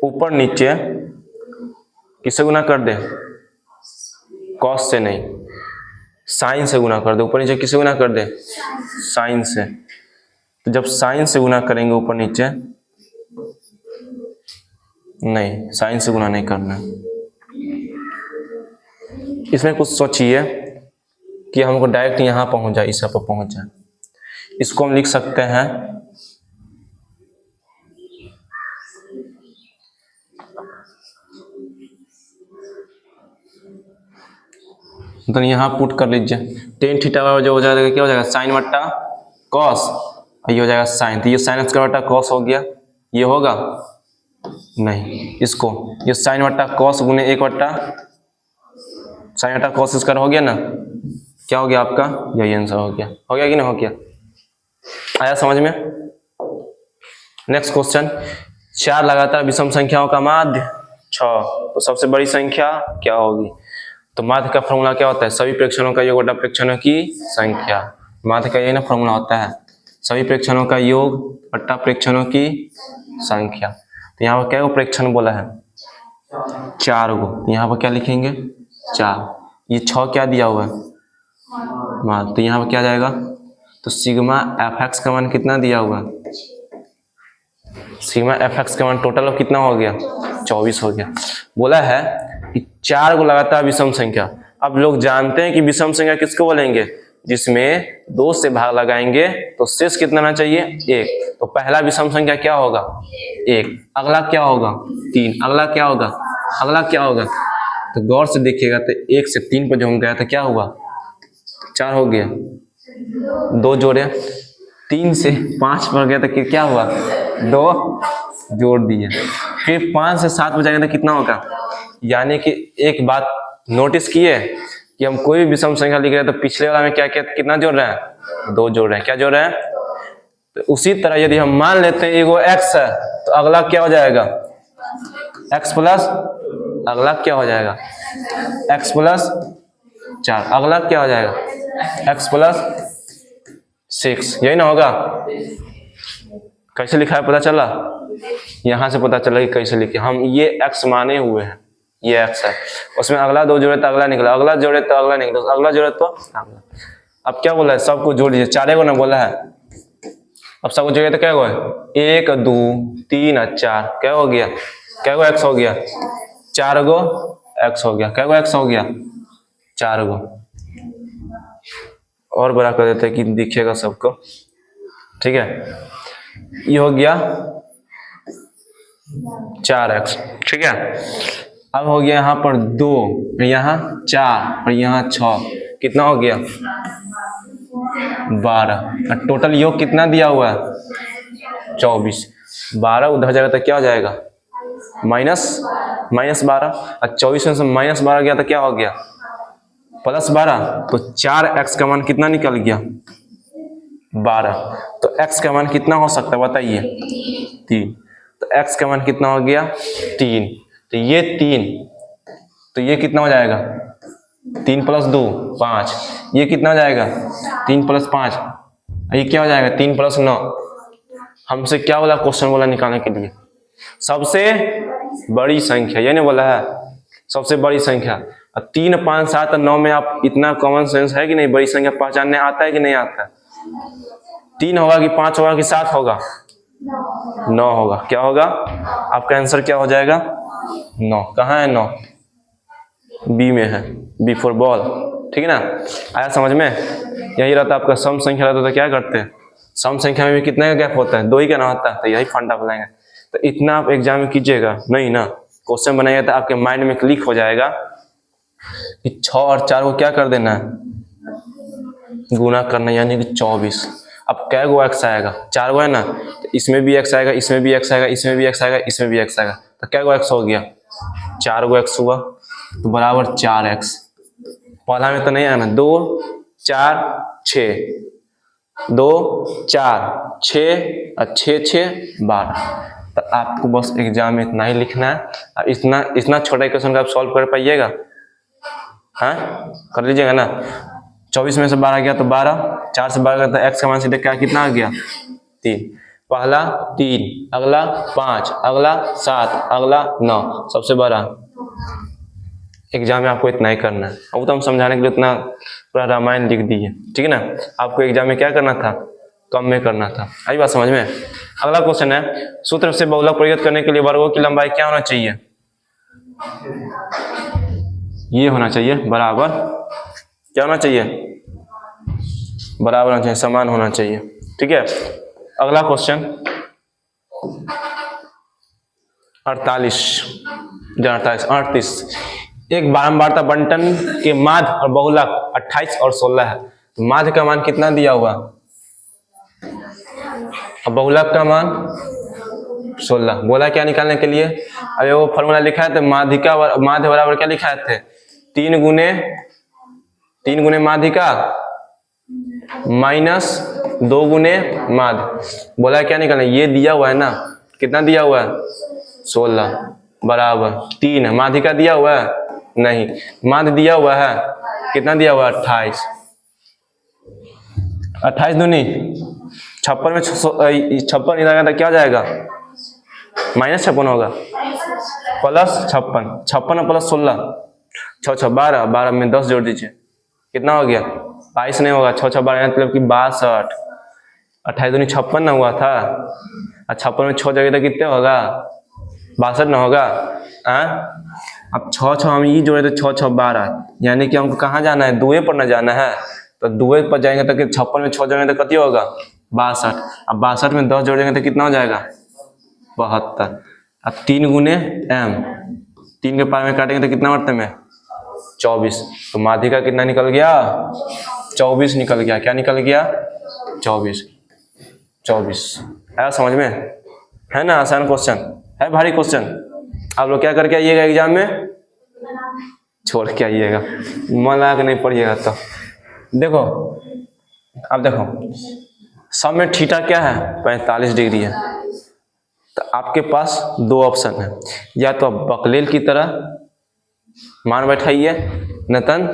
ऊपर नीचे किससे गुना कर दें, कॉस से नहीं साइन से गुना कर दे। ऊपर नीचे किससे गुना कर दे, साइन से। तो जब साइन से गुना करेंगे ऊपर नीचे, नहीं साइन से गुना नहीं करना। इसमें कुछ सोचिए कि हमको डायरेक्ट यहाँ पहुंच जाए, इस पर पहुंच जाए। इसको हम लिख सकते हैं तो यहाँ पुट कर लीजिए। टेन थीटा जो हो जाएगा क्या हो जाएगा, साइन बट्टा कॉस, ये हो जाएगा साइन। तो ये साइन स्क्वायर बट्टा कॉस हो गया, ये होगा नहीं, इसको ये साइन बट्टा कॉस गुने 1 बट्टा साइन बट्टा कॉस स्क्वायर हो गया ना, क्या हो गया आपका, यही आंसर हो गया। हो गया कि नहीं हो गया, आया समझ में। नेक्स्ट क्वेश्चन, 4 लगातार विषम संख्याओं का माध्य 6, तो सबसे बड़ी संख्या क्या होगी। तो माध्य का फॉर्मूला क्या होता है, सभी प्रेक्षणों का योग बटा प्रेक्षणों की संख्या। माध्य का यही ना फॉर्मूला होता है, सभी प्रेक्षणों का योग बटा प्रेक्षणों की संख्या। तो यहाँ पर क्या प्रेक्षण बोला है, 4 गो। तो यहाँ पर क्या लिखेंगे 4, ये 6 क्या दिया हुआ है माध्य, तो यहाँ पर क्या जाएगा, तो सिग्मा एफ एक्स का मान कितना दिया हुआ है, सिग्मा एफ एक्स का मान टोटल अब कितना हो गया, 24 हो गया। बोला है कि 4 को लगातार विषम संख्या। अब लोग जानते हैं कि विषम संख्या किसको बोलेंगे, जिसमें 2 से भाग लगाएंगे तो शेष कितना आना चाहिए, 1। तो पहला विषम संख्या क्या होगा, 1। अगला क्या होगा, 3। अगला क्या होगा, अगला क्या होगा। तो गौर से देखिएगा तो 1 से 3 पर जो हम गया तो क्या हुआ, 4 हो गया, 2 जोड़े। 3 से 5 पर गया तो क्या हुआ, 2 जोड़ दिए। फिर 5 से 7 पर जाएंगे तो कितना होगा। यानी कि एक बात नोटिस किए कि हम कोई भी विषम संख्या लिख रहे हैं तो पिछले वाला में क्या क्या कितना जोड़ रहे हैं, 2 जोड़ रहे हैं। क्या जोड़ रहे हैं, तो उसी तरह यदि हम मान लेते हैं एगो x है तो अगला क्या हो जाएगा, x प्लस, अगला क्या हो जाएगा, x प्लस 4। अगला क्या हो जाएगा, x प्लस 6। यही ना होगा। कैसे लिखा है पता चला, यहां से पता चला कि कैसे लिखे। हम ये x माने हुए हैं, ये x है, उसमें अगला 2 जोड़े तो अगला निकला, अगला जोड़े तो अगला निकला, अगला जोड़े तो अगला। अब क्या बोला है, सबको जोड़ दीजिए, 4 को ना बोला है। अब सबको जोड़िए तो क्या हुआ, 1 2 3 और 4, क्या हो गया, क्या गो x हो गया, 4 गो x हो गया। क्या गो x हो गया, 4 गो। और बड़ा कर देते हैं कि दिखेगा सबको, ठीक है। ये हो गया 4x, ठीक है। अब हो गया यहाँ पर 2, यहाँ 4 और यहाँ 6, कितना हो गया 12। और टोटल योग कितना दिया हुआ है 24। 12 उधर जाएगा तो क्या हो जाएगा, -12। और 24 में से -12 गया तो क्या हो गया, +12। तो 4x का मान कितना निकल गया, 12। तो x का मान कितना हो सकता है बताइए, 3। तो x का मान कितना हो गया, 3। तो ये 3, तो ये कितना हो जाएगा, 3 + 2 5। ये कितना हो जाएगा, 3 + 5। ये क्या हो जाएगा, 3 + 9। हमसे क्या बोला, क्वेश्चन बोला निकालने के लिए सबसे बड़ी संख्या, ये नहीं बोला है सबसे बड़ी संख्या। 3 5 7 और 9 में आप इतना कॉमन सेंस है कि नहीं, बड़ी संख्या पहचानने आता है कि नहीं आता है। 3 होगा कि 5 होगा कि 7 होगा, 9 होगा। क्या होगा, आपका आंसर क्या हो जाएगा, 9। कहाँ है 9, बी में है, बी फॉर बॉल, ठीक है ना। आया समझ में। यही रहता आपका सम संख्या रहता तो क्या करते हैं, सम संख्या में भी कितने का गैप होता है, 2 ही का ना होता है। तो यही फंडा बनाएंगे। तो इतना आप एग्जाम में कीजिएगा नहीं ना, क्वेश्चन बनाइएगा तो आपके माइंड में क्लिक हो जाएगा कि 6 और 4 को क्या कर देना है, गुना करना, यानी कि 24। अब कै गो x आएगा, 4 गो है ना, तो इसमें भी x आएगा, इसमें भी x आएगा, इसमें भी x आएगा, इसमें भी x आएगा। तो कै गो x हो गया, 4 गो x हुआ, तो बराबर 4x। पहला में तो नहीं आना, 2 4 6, 2 4 6 और 6 6 12। तो आपको बस एग्जाम में इतना ही लिखना है। अब इतना छोटा क्वेश्चन का आप सॉल्व कर पाइएगा? हाँ, कर लीजिएगा ना। 24 में से 12 गया तो 12, 4 से 12 गया तो x का मान सीधे क्या कितना आ गया 3। पहला 3, अगला 5, अगला 7, अगला 9, सबसे बड़ा। एग्जाम में आपको इतना ही करना है। अब तो हम समझाने के लिए उतना पूरा रामायण लिख दिए, ठीक है ना। आपको एग्जाम में क्या करना था, कम में करना था। आई बात समझ में? अगला क्वेश्चन है, सूत्र से बहुलक प्रयुक्त करने के लिए वर्गों की लंबाई क्या होना चाहिए? ये होना चाहिए बराबर। क्या होना चाहिए? बराबर होना चाहिए, समान होना चाहिए, ठीक है। अगला क्वेश्चन 38 एक बारंबारता बंटन के माध्य और बहुलक 28 और 16 है। तो माध्य का मान कितना दिया हुआ और बहुलक का मान 16। बोला क्या निकालने के लिए? अरे वो फॉर्मूला लिखा है तो माध्य बराबर क्या लिखा है थे? 3 गुने माध्यिका माइनस 2 गुने माध्य। बोला क्या निकालना? ये दिया हुआ है ना, कितना दिया हुआ है 16 बराबर 3। माध्यिका दिया हुआ है नहीं, माध्य दिया हुआ है कितना दिया हुआ है 28। 28 दूनी 56 में 56 इधर क्या हो जाएगा -56 होगा प्लस 56 और प्लस 16 6 6 12 12 में 10 जोड़ दीजिए कितना हो गया 22 नहीं होगा 6 6 12 मतलब कि 62। 28 दूनी 56 ना हुआ था और 56 में 6 जगह तो कितने होगा 62 ना होगा। अब 6 6 हम ये जोड़े तो 6 6 12 यानी कि हमको कहाँ जाना है दुए पर ना जाना है तो दुए पर जाएंगे तो 56 में 6 जोड़ेंगे तो कितना होगा 62। अब 62 में 10 जोड़ेंगे तो कितना हो जाएगा 72। अब 3 गुने m 3 के पार में काटेंगे तो कितना बढ़ते में 24। तो माध्यिका कितना निकल गया 24 निकल गया। क्या निकल गया 24 आया समझ में? है ना, आसान क्वेश्चन है, भारी क्वेश्चन। आप लोग क्या करके आइएगा एग्जाम में? छोड़ के आइएगा, मन लगा के नहीं पढ़िएगा। तो देखो अब देखो सब में थीटा क्या है 45 डिग्री है। तो आपके पास 2 ऑप्शन है, या तो आप बकलेल की तरह मान बैठाइए नतन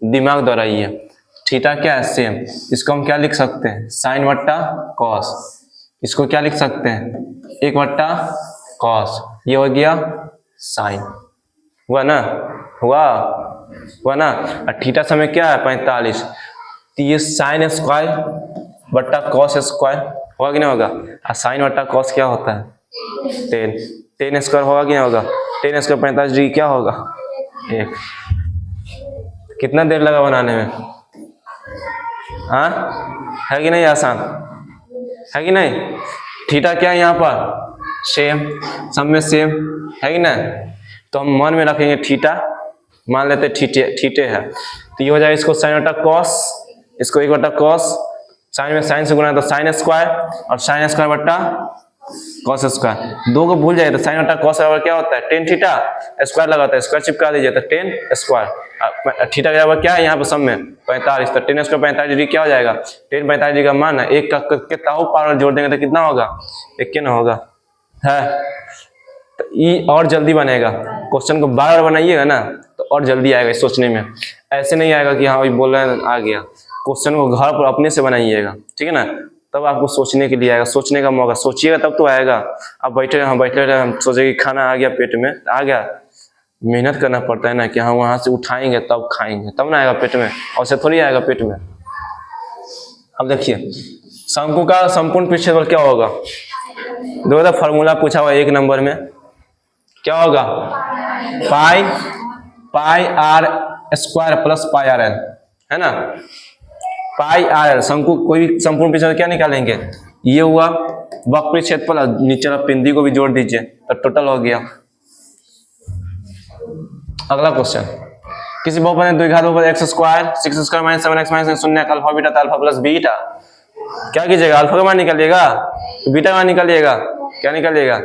दिमाग दोहराइए। थीटा क्या है सेम, इसको हम क्या लिख सकते हैं साइन वट्टा कॉस। इसको क्या लिख सकते हैं 1 वट्टा कॉस। ये हो गया साइन, हुआ ना, हुआ ना। और थीटा समय क्या है 45। तो ये साइन स्क्वायर बट्टा कॉस स्क्वायर होगा कि नहीं होगा। और साइन वट्टा कॉस क्या होता है 10 स्क्वायर होगा कि नहीं होगा। 10 स्क्वायर 45 डिग्री क्या होगा 1। कितना देर लगा बनाने में? हाँ है कि नहीं, आसान है कि नहीं। थीटा क्या है यहाँ पर सेम, सब में सेम है कि नहीं। तो हम मन में रखेंगे थीटा, मान लेते थीटे है तो ये हो जाएगा इसको साइन वटा कॉस, इसको 1 वटा कॉस। साइन में साइन से गुना तो साइन स्क्वायर और साइन स्क्वायर बट्टा कॉस स्क्वायर। 2 को भूल जाए तो साइन वटा कॉस बराबर क्या होता है टेन थीटा स्क्वायर लगाता है, स्क्वायर चिपका दीजिए तो 10 स्क्वायर। थीटा के बराबर क्या है यहाँ पर सब में 45। तो 10 स्क्वायर 45 डिग्री क्या हो जाएगा 10 45 डिग्री का मान है 1 का ताऊ पावर जोड़ देंगे तो कितना होगा 1 होगा है। तो ये और जल्दी बनेगा, क्वेश्चन को बार बार बनाइएगा ना तो और जल्दी आएगा सोचने में। ऐसे नहीं आएगा कि हाँ वही बोल रहे हैं आ गया। क्वेश्चन को घर पर अपने से बनाइएगा, ठीक है ना, तब आपको सोचने के लिए आएगा, सोचने का मौका। सोचिएगा तब तो आएगा। अब बैठे रहे हम सोचे कि खाना आ गया पेट में, आ गया। मेहनत करना पड़ता है ना कि हाँ वहां से उठाएंगे तब खाएंगे, तब ना आएगा पेट में, और से थोड़ी आएगा पेट में। अब देखिए शंकु का संपूर्ण पृष्ठफल क्या होगा। दो फॉर्मूला पूछा हुआ 1 नंबर में, क्या होगा pi r square plus pi r l, है ना। पाई आर एल शंकु कोई भी संपूर्ण पृष्ठफल क्या निकालेंगे, ये हुआ वक्र क्षेत्रफल, नीचे वाला बिंदु को भी जोड़ दीजिए तो टोटल हो गया। अगला क्वेश्चन, किसी बहुपद में द्विघात बहुपद x square 6 square minus 7x minus 0 का alpha beta alpha plus beta. क्या कीजिएगा अल्फा का मान निकालिएगा तो बीटा का मान निकालिएगा। क्या निकालिएगा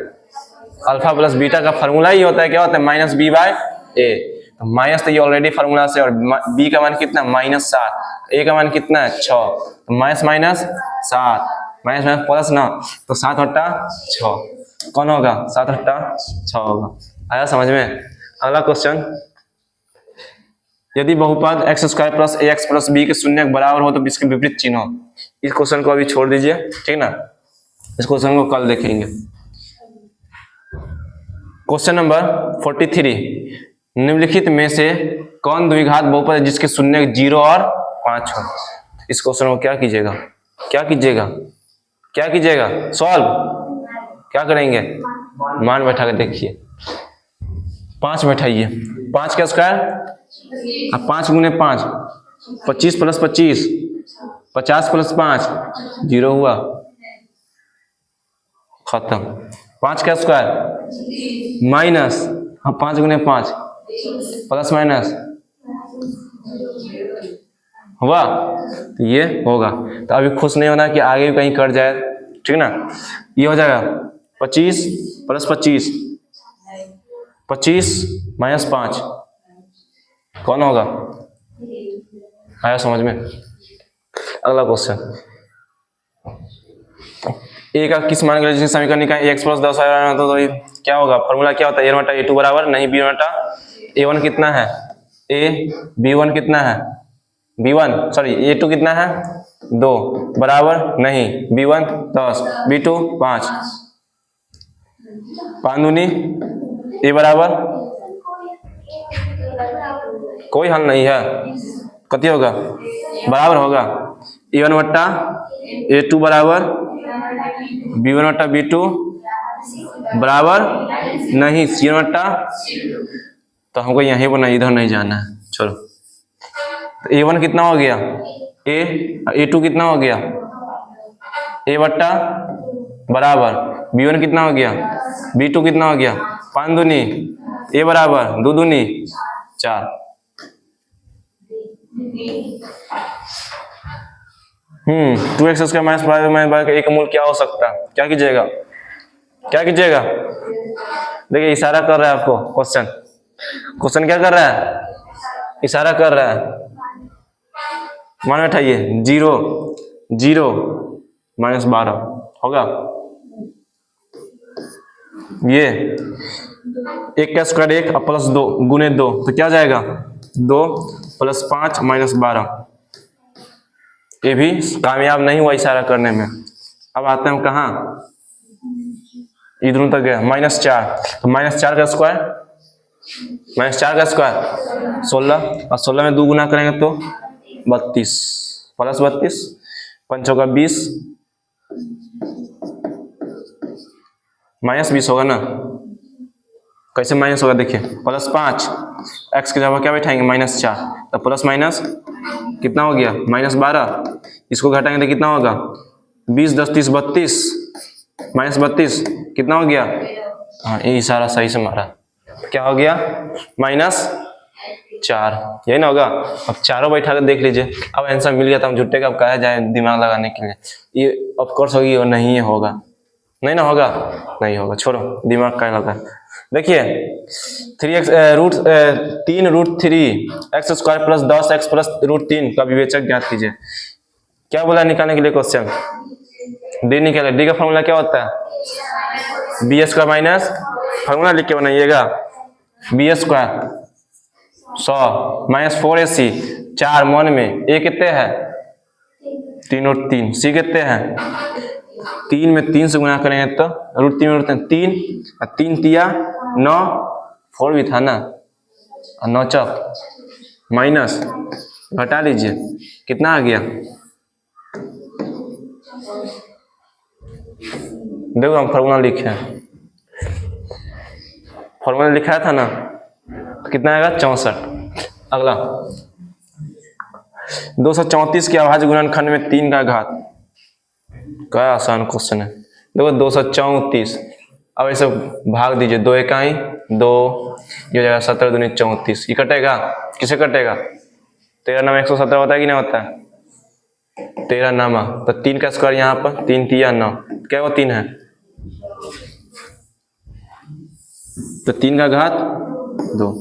अल्फा प्लस बीटा का फॉर्मूला ही होता है क्या होता है माइनस बी बाय ए। तो माइनस तो ये ऑलरेडी फॉर्मूला से, और बी का मान कितना -7, ए का मान कितना है 6, तो माइनस 7 माइनस प्लस ना तो 7 वट्टा 6। कौन होगा? 7 8 6 होगा। आया समझ में? अगला क्वेश्चन, यदि बहुपद एक्स स्क्वायर प्लस ए एक्स प्लस बी के शून्य के बराबर हो तो इसके विपरीत चिन्ह हो। इस क्वेश्चन को अभी छोड़ दीजिए, ठीक ना, इस क्वेश्चन को कल देखेंगे। क्वेश्चन नंबर 43, निम्नलिखित में से कौन द्विघात बहुपद है जिसके शून्य 0 और 5 हो। इस क्वेश्चन को क्या कीजिएगा, क्या कीजिएगा, क्या कीजिएगा, सॉल्व क्या करेंगे, मान बैठा के देखिए। 5 बैठाइए, 5 का स्क्वायर, अब 5 गुने 5, 25 प्लस 25, 50 प्लस 5, 0 हुआ, खत्म। 5 का स्क्वायर माइनस, हाँ 5 गुने 5 प्लस माइनस हुआ, तो ये होगा। तो अभी खुश नहीं होना कि आगे भी कहीं कट जाए, ठीक ना। ये हो जाएगा 25 प्लस 25, 25 माइनस 5, कौन होगा? आया समझ में? अगला क्वेश्चन, ए का किस मान के लिए समीकरण निकालें, एक्स प्लस 10 आया तो क्या होगा? फॉर्मूला क्या होता है? ए बटा ए टू बराबर नहीं बी बटा ए वन कितना है? ए बी वन कितना है? B one sorry A two कितना है? 2 बराबर नहीं बी वन 10 बी टू 5, 5 दूनी ए बराबर, कोई हल नहीं है, कति होगा? बराबर होगा ए वन बट्टा ए टू बराबर बी वन बट्टा बी टू बराबर नहीं सी वन बट्टा, तो हमको यहीं बना, इधर नहीं जाना है, चलो। तो ए वन कितना हो गया? ए टू कितना हो गया? ए बट्टा बराबर बी वन कितना हो गया? बी टू कितना हो गया? 5 दूनी ए बराबर 2 दूनी 4। 2x स्क्वायर माइनस 5 का एक मूल क्या हो सकता है? क्या कीजिएगा, क्या कीजिएगा? देखिए इशारा कर रहा है आपको क्वेश्चन, क्वेश्चन क्या कर रहा है? इशारा कर रहा है। मान बैठाइए 0 0 माइनस 12 होगा। ये 1 का स्क्वायर 1 और प्लस 2 गुने 2 तो क्या जाएगा? 2 प्लस 5 माइनस 12। ये भी कामयाब नहीं हुआ इशारा करने में। अब आते हैं हम कहाँ, इधर तक गया -4, तो -4 का स्क्वायर, -4 का स्क्वायर 16 और 16 में 2 गुना करेंगे तो 32 प्लस 32 5 का 20 -20 होगा ना। कैसे माइनस होगा देखिए, +5 x की जगह क्या बैठाएंगे -4, तो प्लस माइनस कितना हो गया? -12। इसको घटाएंगे तो कितना होगा? 20 10 30 32 -32 कितना हो गया? हाँ ये इशारा सही से मारा, क्या हो गया? -4, यही ना होगा। अब चारों बैठा कर देख लीजिए, अब आंसर मिल गया तो हम झुट्टे का अब कहा जाए दिमाग लगाने के लिए। ये ऑफकोर्स होगी और नहीं होगा, नहीं ना होगा, नहीं होगा, छोड़ो दिमाग का लगा। देखिए 3 √3 x square plus 10 x plus √3 का विवेचक ज्ञात कीजिए। क्या बोला निकालने के लिए क्वेश्चन? डी निकाले। डी का फॉर्मूला क्या होता है? बी स्क्वायर माइनस, फॉर्मूला लिख के बनाइएगा, बी स्क्वायर 100 माइनस 4ac 4 मन में ए कितने है? 3 और 3, सी कितने हैं? 3 में 3 से गुना करेंगे तो √3 3 और 3 तिया 9, 4 भी था ना, 9 चौक माइनस घटा लीजिए कितना आ गया? देखो हम फॉर्मूला लिखे हैं, फॉर्मूला लिखा था ना, तो कितना आएगा? 64। अगला 234 की अभाज्य गुणनखंड में 3 का घात, क्या आसान क्वेश्चन है। देखो 234, अब ऐसे भाग दीजिए, 2 इकाई 2, ये हो जाएगा 17 दूनी 34, ये कटेगा, किसे कटेगा? 13 नामा 117 होता है कि नहीं होता है? 13 नामा, तो 3 का स्क्वायर यहाँ पर 3 तिया 9, क्या वो 3 है? तो 3 का घात 2,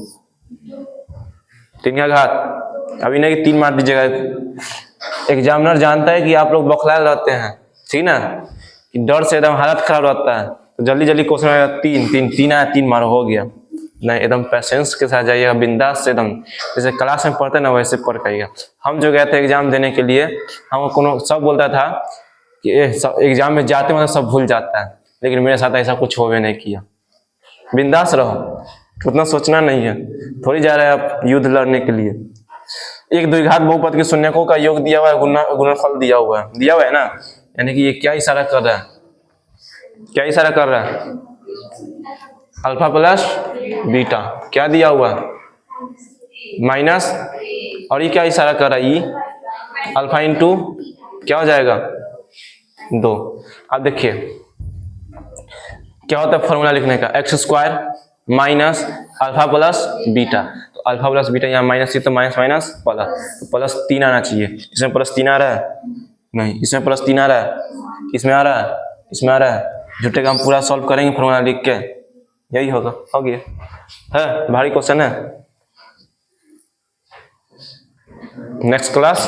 3 का घात, अभी नहीं कि 3 मार दीजिएगा। एग्जामिनर जानता है कि आप लोग बौखलाए रहते हैं, ठीक ना, कि डर से एकदम हालत खराब रहता है, तो जल्दी जल्दी क्वेश्चन आएगा, तीन तीन तीन आया, तीन मारो, हो गया। नहीं, एकदम पेशेंस के साथ जाइएगा, बिंदास से, एकदम जैसे क्लास में पढ़ते ना वैसे पढ़ पाइएगा। हम जो गए थे एग्जाम देने के लिए, हम कोनो सब बोलता था कि एग्जाम में जाते मतलब सब भूल जाता है, लेकिन मेरे साथ ऐसा कुछ होवे नहीं किया। बिंदास रहो, उतना सोचना नहीं है, थोड़ी जा रहे हैं आप युद्ध लड़ने के लिए। एक द्विघात बहुपद के शून्यकों का योग दिया हुआ है, गुणनफल दिया हुआ है ना, यानी कि ये क्या इशारा कर रहा है, क्या इशारा कर रहा है, अल्फा प्लस बीटा, क्या दिया हुआ माइनस, और ये क्या इशारा कर रहा है, ई अल्फा इंटू क्या हो जाएगा 2। अब देखिए क्या होता है फॉर्मूला लिखने का, x square minus alpha plus beta, तो अल्फा प्लस बीटा यहाँ माइनस, तो माइनस माइनस प्लस, तो प्लस 3 आना चाहिए। इसमें प्लस 3 आ रहा है, नहीं, इसमें प्लस 3 आ रहा है, इसमें आ रहा है, इसमें आ रहा है, झूठे का हम पूरा सॉल्व करेंगे फॉर्मूला लिख के, यही होगा, हो गया है, भारी क्वेश्चन है। Next class